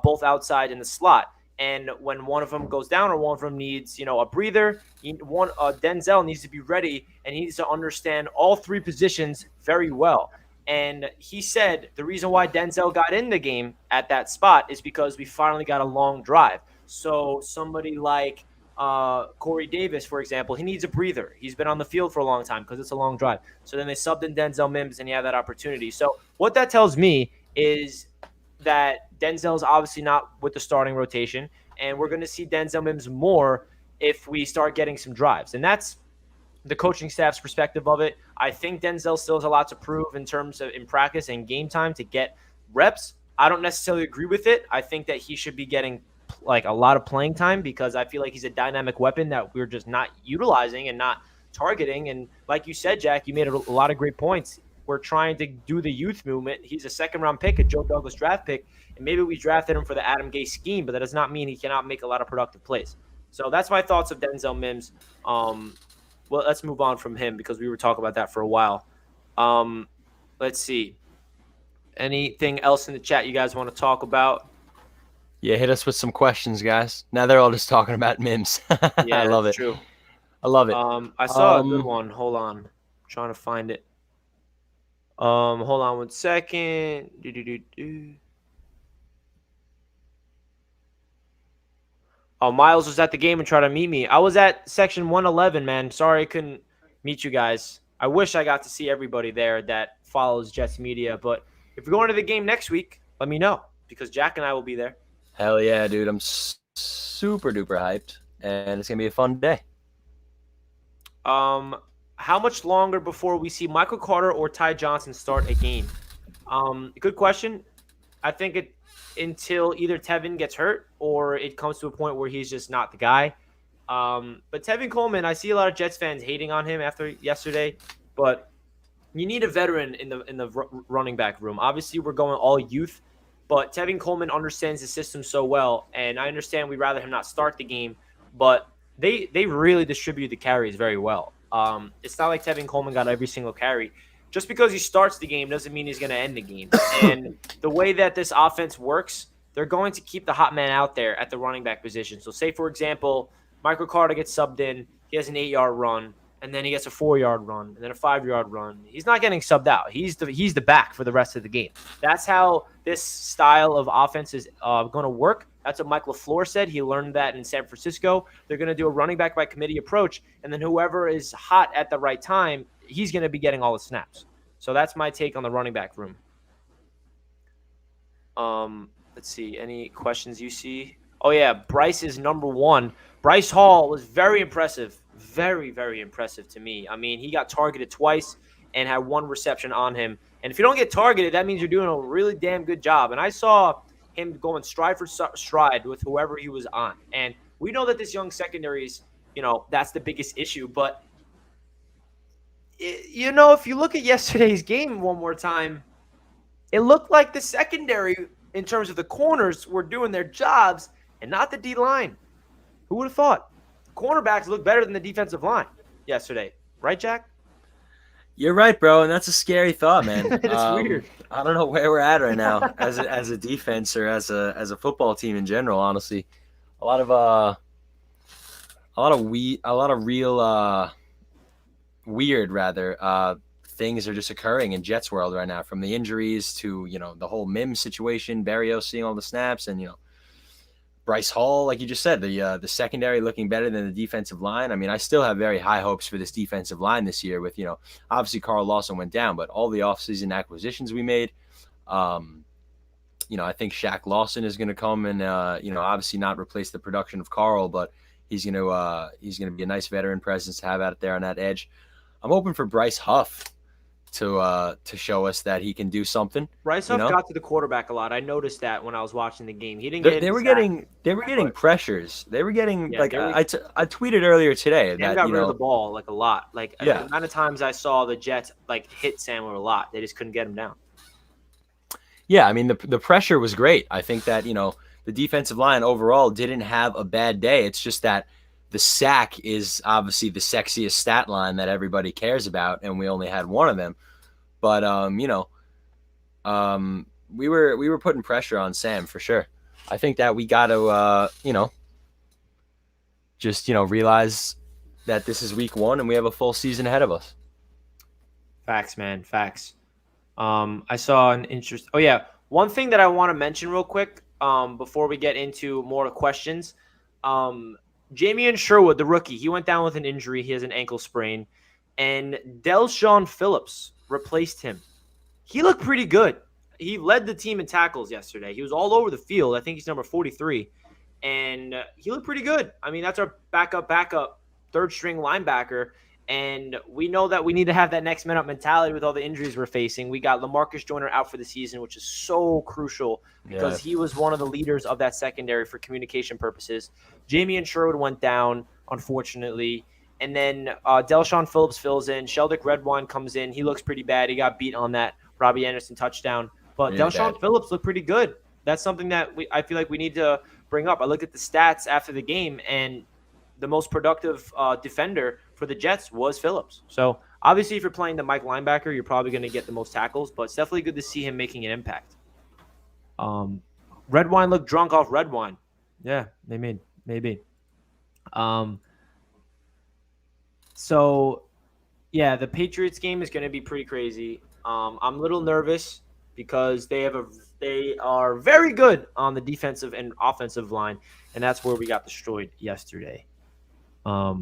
both outside and the slot. And when one of them goes down or one of them needs, a breather, Denzel needs to be ready and he needs to understand all 3 positions very well. And he said the reason why Denzel got in the game at that spot is because we finally got a long drive. So somebody like Corey Davis, for example, he needs a breather. He's been on the field for a long time because it's a long drive. So then they subbed in Denzel Mims and he had that opportunity. So what that tells me is that Denzel's obviously not with the starting rotation, and we're going to see Denzel Mims more if we start getting some drives. And that's the coaching staff's perspective of it. I think Denzel still has a lot to prove in terms of in practice and game time to get reps. I don't necessarily agree with it. I think that he should be getting like a lot of playing time because I feel like he's a dynamic weapon that we're just not utilizing and not targeting. And like you said, Jack, you made a lot of great points. We're trying to do the youth movement. He's a second-round pick, a Joe Douglas draft pick, and maybe we drafted him for the Adam Gase scheme, but that does not mean he cannot make a lot of productive plays. So that's my thoughts of Denzel Mims. Well, let's move on from him because we were talking about that for a while. Let's see. Anything else in the chat you guys want to talk about?
Yeah, hit us with some questions, guys. Now they're all just talking about Mims.
Yeah,
I love it.
True.
I love it.
I saw a good one. Hold on. I'm trying to find it. Hold on 1 second. Oh, Miles was at the game and tried to meet me. I was at section 111, man. Sorry I couldn't meet you guys. I wish I got to see everybody there that follows Jets Media. But if you're going to the game next week, let me know because Jack and I will be there.
Hell yeah, dude. I'm super duper hyped, and it's going to be a fun day.
How much longer before we see Michael Carter or Ty Johnson start a game? Good question. I think until either Tevin gets hurt or it comes to a point where he's just not the guy. But Tevin Coleman, I see a lot of Jets fans hating on him after yesterday, but you need a veteran in the running back room. Obviously, we're going all youth, but Tevin Coleman understands the system so well, and I understand we'd rather him not start the game, but they really distribute the carries very well. It's not like Tevin Coleman got every single carry. Just because he starts the game doesn't mean he's going to end the game. And the way that this offense works, they're going to keep the hot man out there at the running back position. So say, for example, Michael Carter gets subbed in. He has an 8-yard run, and then he gets a 4-yard run, and then a 5-yard run. He's not getting subbed out. He's the back for the rest of the game. That's how this style of offense is going to work. That's what Mike LaFleur said. He learned that in San Francisco. They're going to do a running back by committee approach, and then whoever is hot at the right time, he's going to be getting all the snaps. So that's my take on the running back room. Let's see. Any questions you see? Oh, yeah. Bryce is number 1. Bryce Hall was very impressive. Very, very impressive to me. I mean, he got targeted twice and had 1 reception on him. And if you don't get targeted, that means you're doing a really damn good job. And I saw him going stride for stride with whoever he was on. And we know that this young secondary is, that's the biggest issue. But if you look at yesterday's game one more time, it looked like the secondary, in terms of the corners, were doing their jobs and not the D-line. Who would have thought? Cornerbacks look better than the defensive line yesterday. Right, Jack?
You're right, bro, and that's a scary thought, man.
It's weird.
I don't know where we're at right now as a defense or as a football team in general. Honestly, a lot of real weird things are just occurring in Jets world right now, from the injuries to the whole Mims situation, Berrios seeing all the snaps, and Bryce Hall, like you just said, the secondary looking better than the defensive line. I mean, I still have very high hopes for this defensive line this year with, obviously Carl Lawson went down, but all the offseason acquisitions we made, I think Shaq Lawson is going to come and, obviously not replace the production of Carl, but he's going to be a nice veteran presence to have out there on that edge. I'm hoping for Bryce Huff to show us that he can do something.
Bryce Huff got to the quarterback a lot. I noticed that when I was watching the game. He didn't get.
They were getting pressures. They were getting I tweeted earlier today that
got rid of the ball a lot. The amount of times I saw the Jets hit Samuel a lot, they just couldn't get him down.
Yeah, I mean the pressure was great. I think that the defensive line overall didn't have a bad day. It's just that the sack is obviously the sexiest stat line that everybody cares about, and we only had one of them. But we were putting pressure on Sam for sure. I think that we got to just realize that this is week 1 and we have a full season ahead of us.
Facts, man, facts. I saw an interest. Oh yeah, one thing that I want to mention real quick before we get into more questions. Jamian Sherwood, the rookie, he went down with an injury. He has an ankle sprain. And Del'Shawn Phillips replaced him. He looked pretty good. He led the team in tackles yesterday. He was all over the field. I think he's number 43. And he looked pretty good. I mean, that's our backup, third-string linebacker. And we know that we need to have that next man up mentality with all the injuries we're facing. We got LaMarcus Joyner out for the season, which is so crucial because he was one of the leaders of that secondary for communication purposes. Jamian Sherwood went down, unfortunately. And then Del'Shawn Phillips fills in. Sheldrick Redwine comes in. He looks pretty bad. He got beat on that Robbie Anderson touchdown. But Del'Shawn Phillips looked pretty good. That's something that I feel like we need to bring up. I looked at the stats after the game, and the most productive defender for the Jets was Phillips. So obviously if you're playing the Mike linebacker, you're probably going to get the most tackles, but it's definitely good to see him making an impact. Redwine looked drunk off red wine. Yeah, maybe. So yeah, the Patriots game is going to be pretty crazy. I'm a little nervous because they are very good on the defensive and offensive line, and that's where we got destroyed yesterday. Our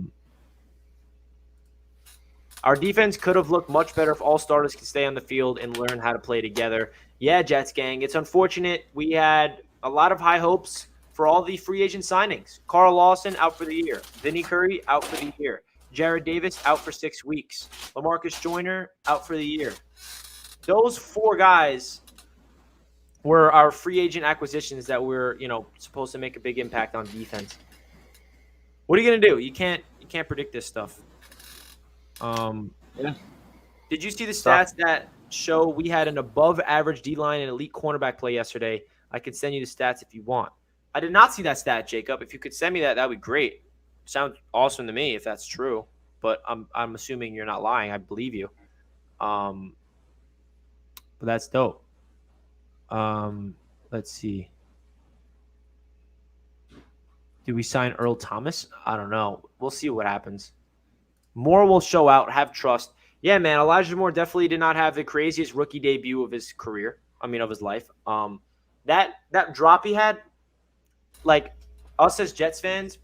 defense could have looked much better if all starters could stay on the field and learn how to play together. Yeah, Jets gang, it's unfortunate. We had a lot of high hopes for all the free agent signings. Carl Lawson out for the year. Vinny Curry out for the year. Jared Davis out for 6 weeks. LaMarcus Joyner out for the year. Those 4 guys were our free agent acquisitions that were, supposed to make a big impact on defense. What are you gonna do? You can't predict this stuff.
Yeah.
Did you see the stats that show we had an above average D-line and elite cornerback play yesterday? I could send you the stats if you want. I did not see that stat, Jacob. If you could send me that, that'd be great. Sounds awesome to me if that's true, but I'm assuming you're not lying. I believe you. But that's dope. Let's see. Do we sign Earl Thomas? I don't know. We'll see what happens. Moore will show out. Have trust. Yeah, man. Elijah Moore definitely did not have the craziest rookie debut of his career. Of his life. That drop he had, us as Jets fans,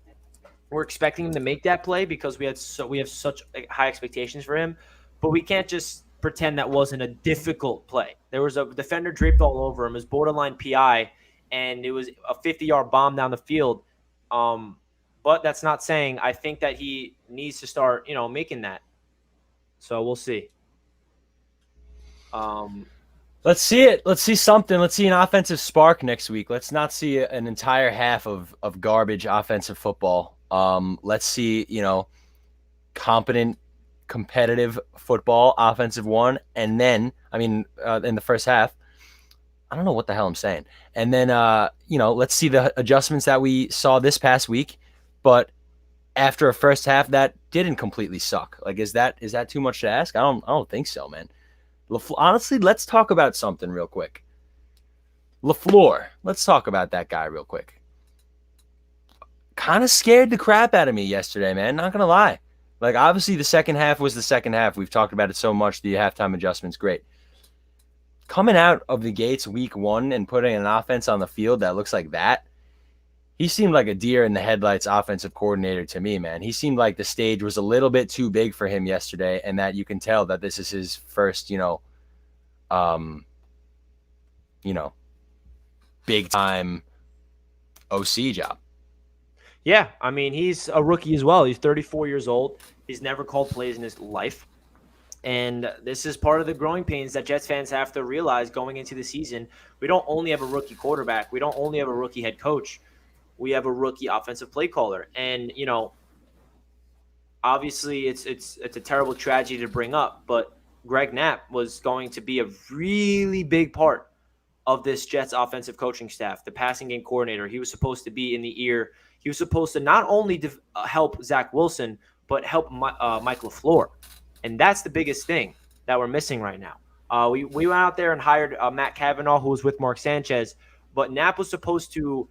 we're expecting him to make that play because we have such high expectations for him. But we can't just pretend that wasn't a difficult play. There was a defender draped all over him. It was borderline PI, and it was a 50-yard bomb down the field. But that's not saying I think that he needs to start, making that. So we'll see.
Let's see it. Let's see something. Let's see an offensive spark next week. Let's not see an entire half of garbage offensive football. Let's see, competent competitive football, offensive one, and then, in the first half, I don't know what the hell I'm saying. And then, let's see the adjustments that we saw this past week, but after a first half that didn't completely suck. Like, is that too much to ask? I don't think so, man. Honestly, let's talk about something real quick. LaFleur, let's talk about that guy real quick. Kind of scared the crap out of me yesterday, man. Not gonna lie. Like, obviously, the second half was the second half. We've talked about it so much. The halftime adjustments, great. Coming out of the gates week 1 and putting an offense on the field that looks like that, he seemed like a deer in the headlights offensive coordinator to me, man. He seemed like the stage was a little bit too big for him yesterday, and that you can tell that this is his first, big time OC job.
Yeah, I mean, he's a rookie as well. He's 34 years old. He's never called plays in his life. And this is part of the growing pains that Jets fans have to realize going into the season. We don't only have a rookie quarterback. We don't only have a rookie head coach. We have a rookie offensive play caller. And, obviously it's a terrible tragedy to bring up, but Greg Knapp was going to be a really big part of this Jets offensive coaching staff, the passing game coordinator. He was supposed to be in the ear. He was supposed to not only help Zach Wilson, but help Mike LaFleur. And that's the biggest thing that we're missing right now. We went out there and hired Matt Cavanaugh, who was with Mark Sanchez, but Knapp was supposed to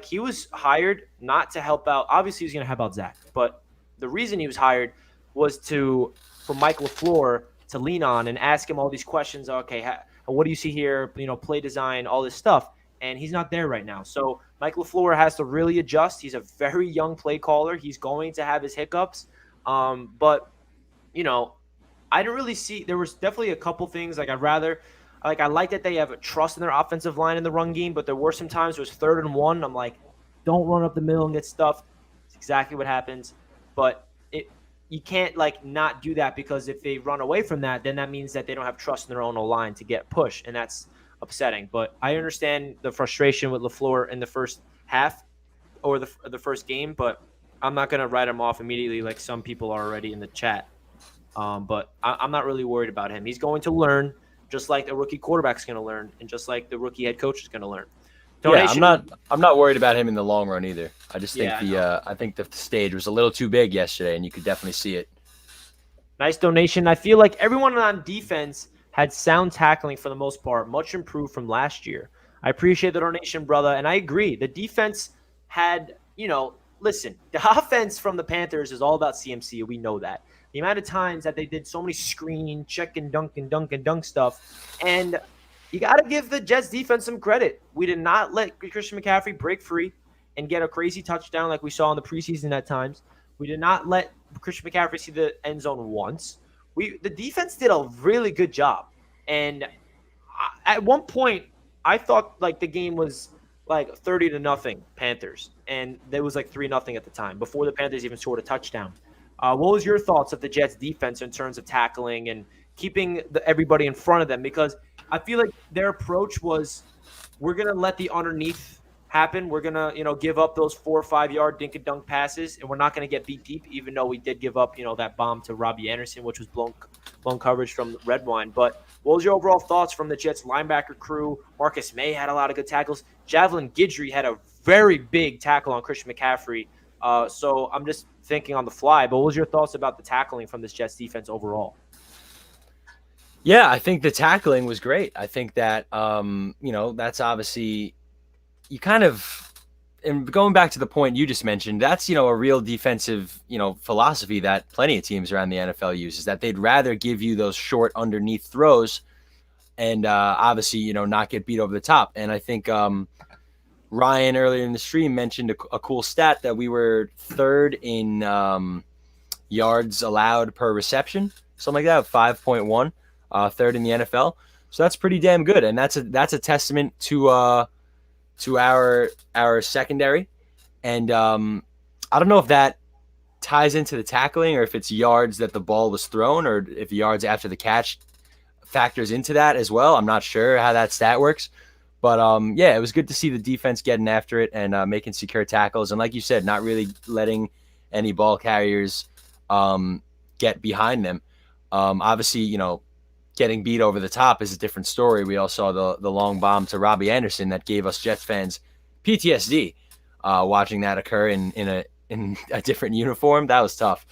he was hired not to help out. Obviously, he was going to help out Zach, but the reason he was hired was for Mike LaFleur to lean on and ask him all these questions. Okay, what do you see here? Play design, all this stuff. And he's not there right now. So Mike LaFleur has to really adjust. He's a very young play caller. He's going to have his hiccups. But, I didn't really see – there was definitely a couple things. I like that they have a trust in their offensive line in the run game, but there were some times it was 3rd and 1. I'm like, don't run up the middle and get stuffed. It's exactly what happens. But you can't, not do that, because if they run away from that, then that means that they don't have trust in their own O-line to get push, and that's upsetting. But I understand the frustration with LaFleur in the first half or the first game, but I'm not going to write him off immediately like some people are already in the chat. But I'm not really worried about him. He's going to learn just like the rookie quarterback's going to learn, and just like the rookie head coach is going to learn.
Donation, yeah, I'm not worried about him in the long run either. I just think I think the stage was a little too big yesterday, and you could definitely see it.
Nice donation. I feel like everyone on defense had sound tackling for the most part, much improved from last year. I appreciate the donation, brother, and I agree. The defense had, listen, the offense from the Panthers is all about CMC. We know that. The amount of times that they did so many screen, check and dunk stuff, and you got to give the Jets defense some credit. We did not let Christian McCaffrey break free and get a crazy touchdown like we saw in the preseason at times. We did not let Christian McCaffrey see the end zone once. The defense did a really good job. And at one point, I thought the game was 30-0 Panthers. And there was 3-0 at the time before the Panthers even scored a touchdown. What was your thoughts of the Jets defense in terms of tackling and keeping everybody in front of them? Because I feel like their approach was, we're going to let the underneath happen. We're going to, give up those 4 or 5 yard dink and dunk passes, and we're not going to get beat deep, even though we did give up, that bomb to Robbie Anderson, which was blown coverage from Redwine. But what was your overall thoughts from the Jets linebacker crew? Marcus May had a lot of good tackles. Javelin Guidry had a very big tackle on Christian McCaffrey. So I'm just thinking on the fly, but what was your thoughts about the tackling from this Jets defense overall?
Yeah, I think the tackling was great. I think that, that's obviously you kind of, and going back to the point you just mentioned, that's, a real defensive, philosophy that plenty of teams around the NFL use, is that they'd rather give you those short underneath throws and obviously, not get beat over the top. And I think Ryan earlier in the stream mentioned a cool stat that we were 3rd in yards allowed per reception, something like that, 5.1. 3rd in the NFL, so that's pretty damn good, and that's a testament to our secondary. And I don't know if that ties into the tackling, or if it's yards that the ball was thrown, or if yards after the catch factors into that as well. I'm not sure how that stat works, but it was good to see the defense getting after it and making secure tackles, and like you said, not really letting any ball carriers get get behind them. Obviously, you know, getting beat over the top is a different story. We all saw the long bomb to Robbie Anderson that gave us Jets fans PTSD. Watching that occur in a different uniform, that was tough.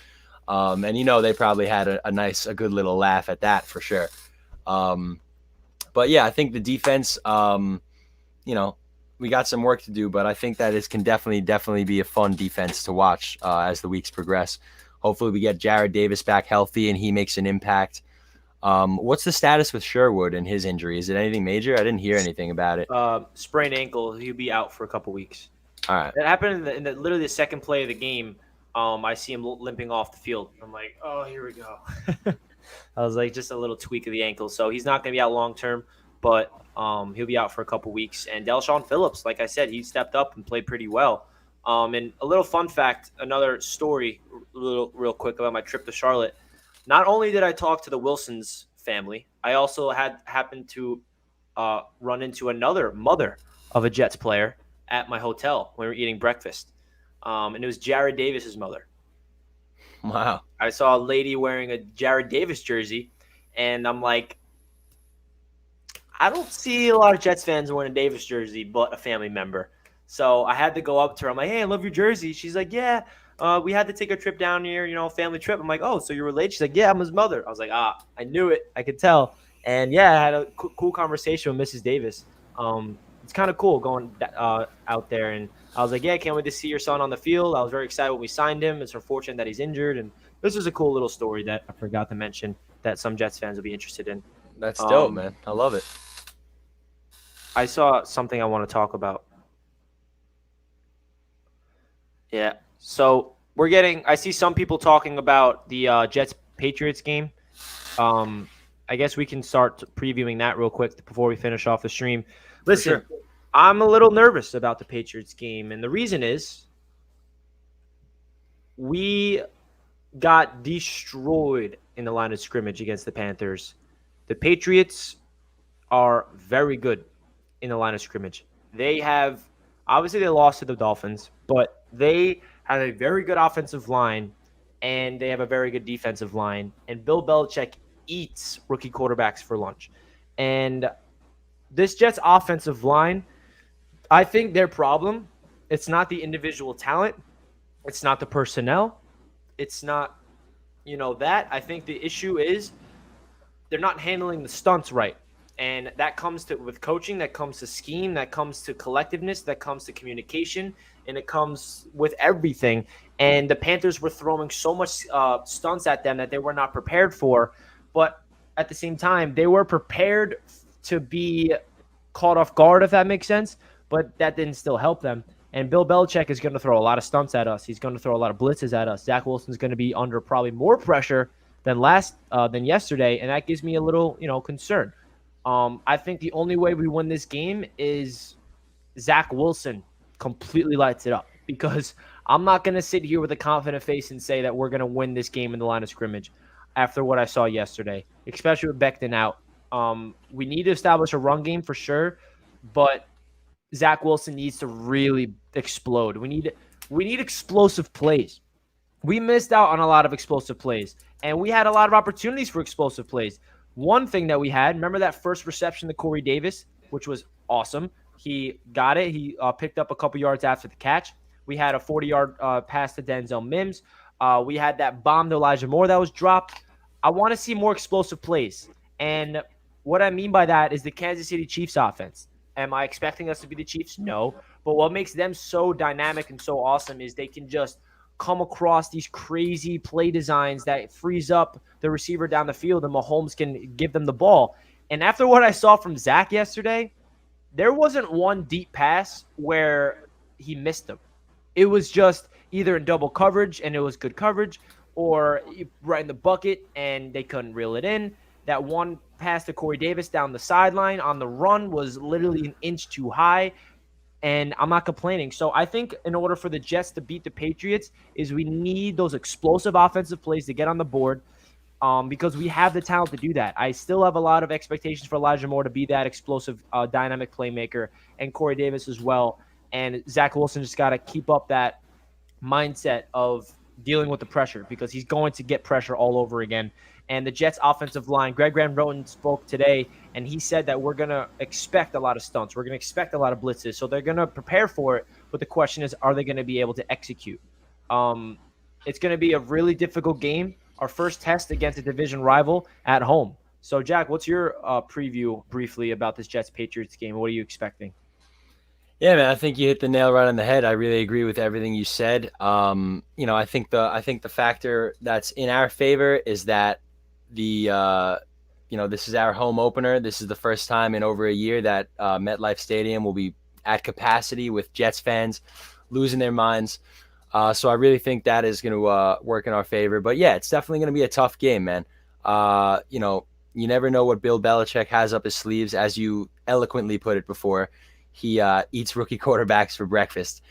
And you know, they probably had a good little laugh at that for sure. But yeah, I think the defense, you know, we got some work to do, but I think that it can definitely be a fun defense to watch as the weeks progress. Hopefully we get Jared Davis back healthy and he makes an impact. What's the status with Sherwood and his injury? Is it anything major? I didn't hear anything about it.
Sprained ankle. He'll be out for a couple weeks.
All right.
It happened in literally the second play of the game. I see him limping off the field. I'm like, oh, here we go. I was like, just a little tweak of the ankle. So he's not going to be out long term, but he'll be out for a couple weeks. And Delshon Phillips, like I said, he stepped up and played pretty well. And a little fun fact, another story real quick about my trip to Charlotte. Not only did I talk to the Wilsons family, I also happened to run into another mother of a Jets player at my hotel when we were eating breakfast. And it was Jared Davis's mother.
Wow.
I saw a lady wearing a Jared Davis jersey, and I'm like, I don't see a lot of Jets fans wearing a Davis jersey, but a family member. So I had to go up to her. I'm like, hey, I love your jersey. She's like, yeah, we had to take a trip down here, you know, family trip. I'm like, oh, so you're related? She's like, yeah, I'm his mother. I was like, I knew it. I could tell. And yeah, I had a cool conversation with Mrs. Davis. It's kind of cool going out there. And I was like, yeah, can't wait to see your son on the field. I was very excited when we signed him. It's unfortunate that he's injured. And this was a cool little story that I forgot to mention that some Jets fans will be interested in.
That's dope, man. I love it.
I saw something I want to talk about. Yeah. So I see some people talking about the Jets-Patriots game. I guess we can start previewing that real quick before we finish off the stream. Listen,
sure.
I'm a little nervous about the Patriots game, and the reason is we got destroyed in the line of scrimmage against the Panthers. The Patriots are very good in the line of scrimmage. They lost to the Dolphins, but they have a very good offensive line, and they have a very good defensive line. And Bill Belichick eats rookie quarterbacks for lunch. And this Jets offensive line, I think their problem, it's not the individual talent. It's not the personnel. It's not, that. I think the issue is they're not handling the stunts right. And that comes with coaching, that comes to scheme, that comes to collectiveness, that comes to communication, and it comes with everything. And the Panthers were throwing so much stunts at them that they were not prepared for. But at the same time, they were prepared to be caught off guard, if that makes sense. But that didn't still help them. And Bill Belichick is going to throw a lot of stunts at us. He's going to throw a lot of blitzes at us. Zach Wilson's going to be under probably more pressure than yesterday, and that gives me a little, concern. I think the only way we win this game is Zach Wilson completely lights it up, because I'm not going to sit here with a confident face and say that we're going to win this game in the line of scrimmage after what I saw yesterday, especially with Becton out. We need to establish a run game for sure, but Zach Wilson needs to really explode. We need explosive plays. We missed out on a lot of explosive plays, and we had a lot of opportunities for explosive plays. One thing that we had, remember that first reception to Corey Davis, which was awesome. He got it. He picked up a couple yards after the catch. We had a 40-yard pass to Denzel Mims. We had that bomb to Elijah Moore that was dropped. I want to see more explosive plays. And what I mean by that is the Kansas City Chiefs offense. Am I expecting us to be the Chiefs? No. But what makes them so dynamic and so awesome is they can just come across these crazy play designs that frees up the receiver down the field, and Mahomes can give them the ball. And after what I saw from Zach yesterday, there wasn't one deep pass where he missed them. It was just either in double coverage, and it was good coverage, or right in the bucket, and they couldn't reel it in. That one pass to Corey Davis down the sideline on the run was literally an inch too high, and I'm not complaining. So I think in order for the Jets to beat the Patriots is we need those explosive offensive plays to get on the board, because we have the talent to do that. I still have a lot of expectations for Elijah Moore to be that explosive, dynamic playmaker, and Corey Davis as well. And Zach Wilson just got to keep up that mindset of dealing with the pressure because he's going to get pressure all over again. And the Jets offensive line, Greg Van Roten spoke today, and he said that we're going to expect a lot of stunts. We're going to expect a lot of blitzes. So they're going to prepare for it. But the question is, are they going to be able to execute? It's going to be a really difficult game. Our first test against a division rival at home. So, Jack, what's your preview briefly about this Jets-Patriots game? What are you expecting?
Yeah, man, I think you hit the nail right on the head. I really agree with everything you said. I think the factor that's in our favor is that this is our home opener. This is the first time in over a year that MetLife Stadium will be at capacity with Jets fans losing their minds. So I really think that is going to work in our favor. But yeah, it's definitely going to be a tough game, man. You never know what Bill Belichick has up his sleeves, as you eloquently put it before. He eats rookie quarterbacks for breakfast,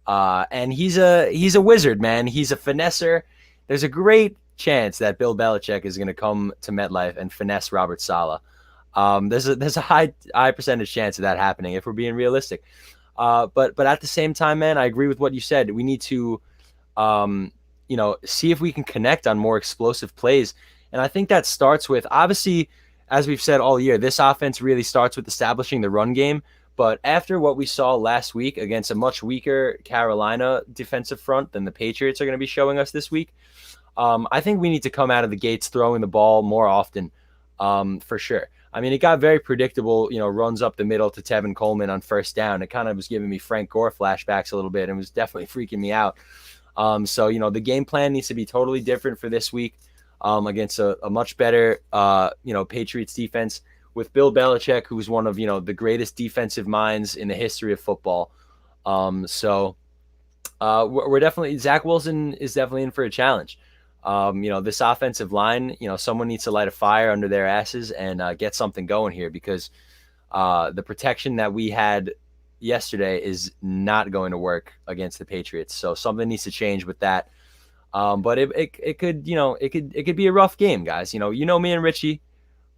and he's a wizard, man. He's a finesser. There's a great chance that Bill Belichick is going to come to MetLife and finesse Robert Saleh. There's a high percentage chance of that happening if we're being realistic. But at the same time, man, I agree with what you said. We need to, see if we can connect on more explosive plays, and I think that starts with, obviously, as we've said all year, this offense really starts with establishing the run game. But after what we saw last week against a much weaker Carolina defensive front than the Patriots are going to be showing us this week, I think we need to come out of the gates throwing the ball more often, for sure. I mean, it got very predictable, runs up the middle to Tevin Coleman on first down. It kind of was giving me Frank Gore flashbacks a little bit and was definitely freaking me out. So the game plan needs to be totally different for this week against a much better, Patriots defense, with Bill Belichick, who's one of, the greatest defensive minds in the history of football. We're definitely, Zach Wilson is definitely in for a challenge. This offensive line, someone needs to light a fire under their asses and get something going here, because the protection that we had yesterday is not going to work against the Patriots. So something needs to change with that. But it could be a rough game, guys. Me and Richie,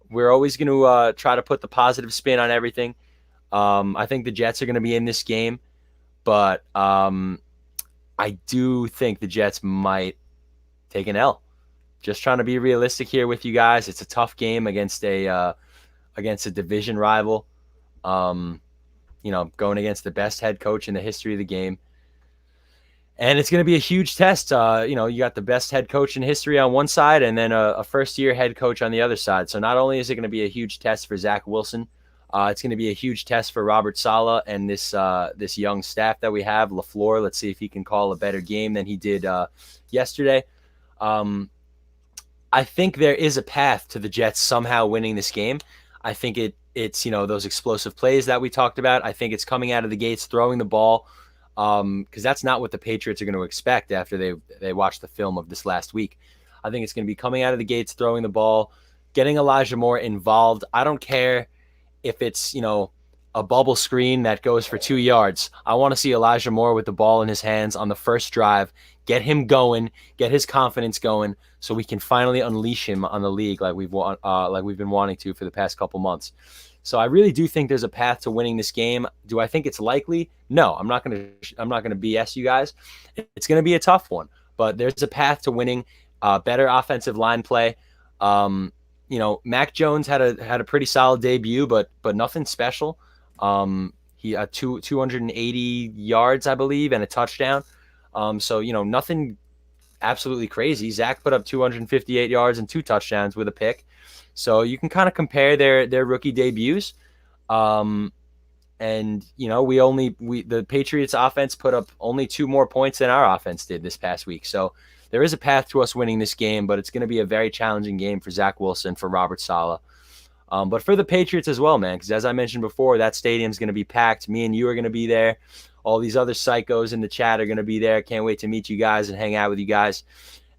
we're always going to try to put the positive spin on everything. I think the Jets are going to be in this game, but I do think the Jets might take an L. Just trying to be realistic here with you guys. It's a tough game against a division rival. Going against the best head coach in the history of the game. And it's going to be a huge test. You got the best head coach in history on one side and then a first-year head coach on the other side. So not only is it going to be a huge test for Zach Wilson, it's going to be a huge test for Robert Saleh and this young staff that we have, LaFleur. Let's see if he can call a better game than he did yesterday. I think there is a path to the Jets somehow winning this game. I think it's those explosive plays that we talked about. I think it's coming out of the gates, throwing the ball, because that's not what the Patriots are going to expect after they watch the film of this last week. I think it's going to be coming out of the gates, throwing the ball, getting Elijah Moore involved. I don't care if it's, a bubble screen that goes for 2 yards. I want to see Elijah Moore with the ball in his hands on the first drive, get him going, get his confidence going, so we can finally unleash him on the league like we've been wanting to for the past couple months. So I really do think there's a path to winning this game. Do I think it's likely? No, I'm not going to BS you guys. It's going to be a tough one, but there's a path to winning. Better offensive line play. Mac Jones had a pretty solid debut, but nothing special. He had 280 yards, I believe, and a touchdown. So nothing absolutely crazy. Zach put up 258 yards and 2 touchdowns with a pick. So you can kind of compare their rookie debuts. The Patriots offense put up only 2 more points than our offense did this past week. So there is a path to us winning this game, but it's going to be a very challenging game for Zach Wilson, for Robert Saleh. But for the Patriots as well, man, because as I mentioned before, that stadium's going to be packed. Me and you are going to be there. All these other psychos in the chat are going to be there. Can't wait to meet you guys and hang out with you guys.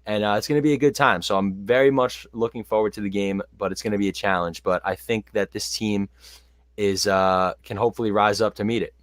And it's going to be a good time. So I'm very much looking forward to the game, but it's going to be a challenge. But I think that this team can hopefully rise up to meet it.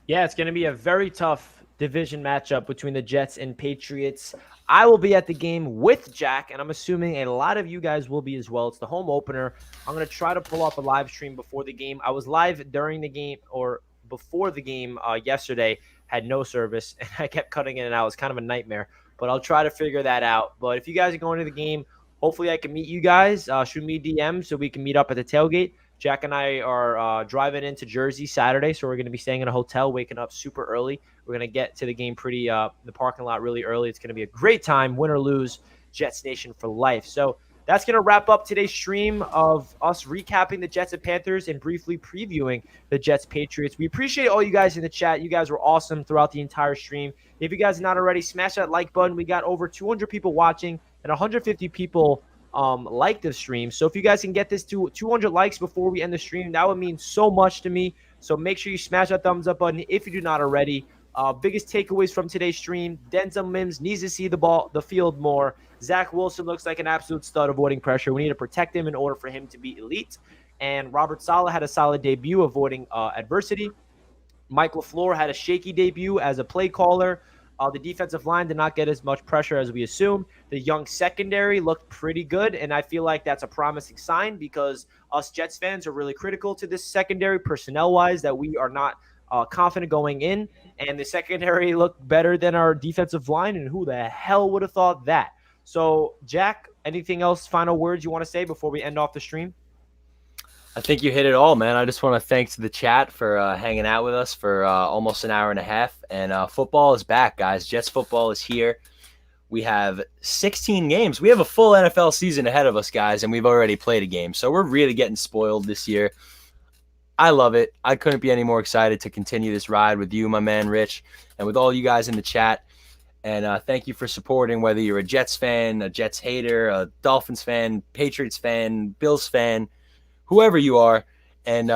Yeah, it's going to be a very tough division matchup between the Jets and Patriots. I will be at the game with Jack, and I'm assuming a lot of you guys will be as well. It's the home opener. I'm going to try to pull up a live stream before the game. I was live during the game or before the game yesterday, had no service, and I kept cutting in and out. It was kind of a nightmare. but I'll try to figure that out. But if you guys are going to the game, hopefully I can meet you guys. Shoot me a DM so we can meet up at the tailgate. Jack and I are driving into Jersey Saturday, so we're going to be staying in a hotel, waking up super early. We're going to get to the game the parking lot really early. It's going to be a great time, win or lose, Jets Nation for life. So that's going to wrap up today's stream of us recapping the Jets and Panthers and briefly previewing the Jets Patriots. We appreciate all you guys in the chat. You guys were awesome throughout the entire stream. If you guys are not already, smash that like button. We got over 200 people watching and 150 people like the stream. So if you guys can get this to 200 likes before we end the stream, that would mean so much to me. So make sure you smash that thumbs up button if you do not already. Biggest takeaways from today's stream: Denzel Mims needs to see the field more. Zach Wilson looks like an absolute stud avoiding pressure. We need to protect him in order for him to be elite. And Robert Saleh had a solid debut avoiding adversity. Mike LaFleur had a shaky debut as a play caller. The defensive line did not get as much pressure as we assumed. The young secondary looked pretty good, and I feel like that's a promising sign because us Jets fans are really critical to this secondary personnel-wise, that we are not confident going in, and the secondary looked better than our defensive line, and who the hell would have thought that? So, Jack, anything else, final words you want to say before we end off the stream?
I think you hit it all, man. I just want to thank the chat for hanging out with us for almost an hour and a half. And football is back, guys. Jets football is here. We have 16 games. We have a full NFL season ahead of us, guys, and we've already played a game. So we're really getting spoiled this year. I love it. I couldn't be any more excited to continue this ride with you, my man, Rich, and with all you guys in the chat. And thank you for supporting, whether you're a Jets fan, a Jets hater, a Dolphins fan, Patriots fan, Bills fan, whoever you are. And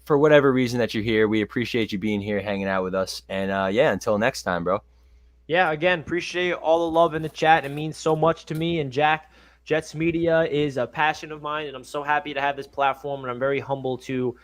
for whatever reason that you're here, we appreciate you being here, hanging out with us. And yeah, until next time, bro.
Yeah, again, appreciate all the love in the chat. It means so much to me. And Jack, Jets media is a passion of mine, and I'm so happy to have this platform, and I'm very humble to,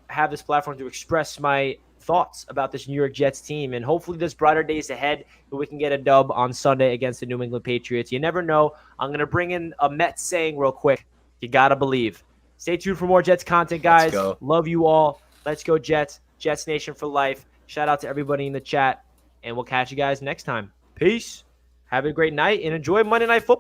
have this platform to express my thoughts about this New York Jets team. And hopefully there's brighter days ahead that we can get a dub on Sunday against the New England Patriots. You never know. I'm going to bring in a Mets saying real quick. You got to believe. Stay tuned for more Jets content, guys. Love you all. Let's go Jets. Jets Nation for life. Shout out to everybody in the chat, and we'll catch you guys next time. Peace. Have a great night, and enjoy Monday Night Football.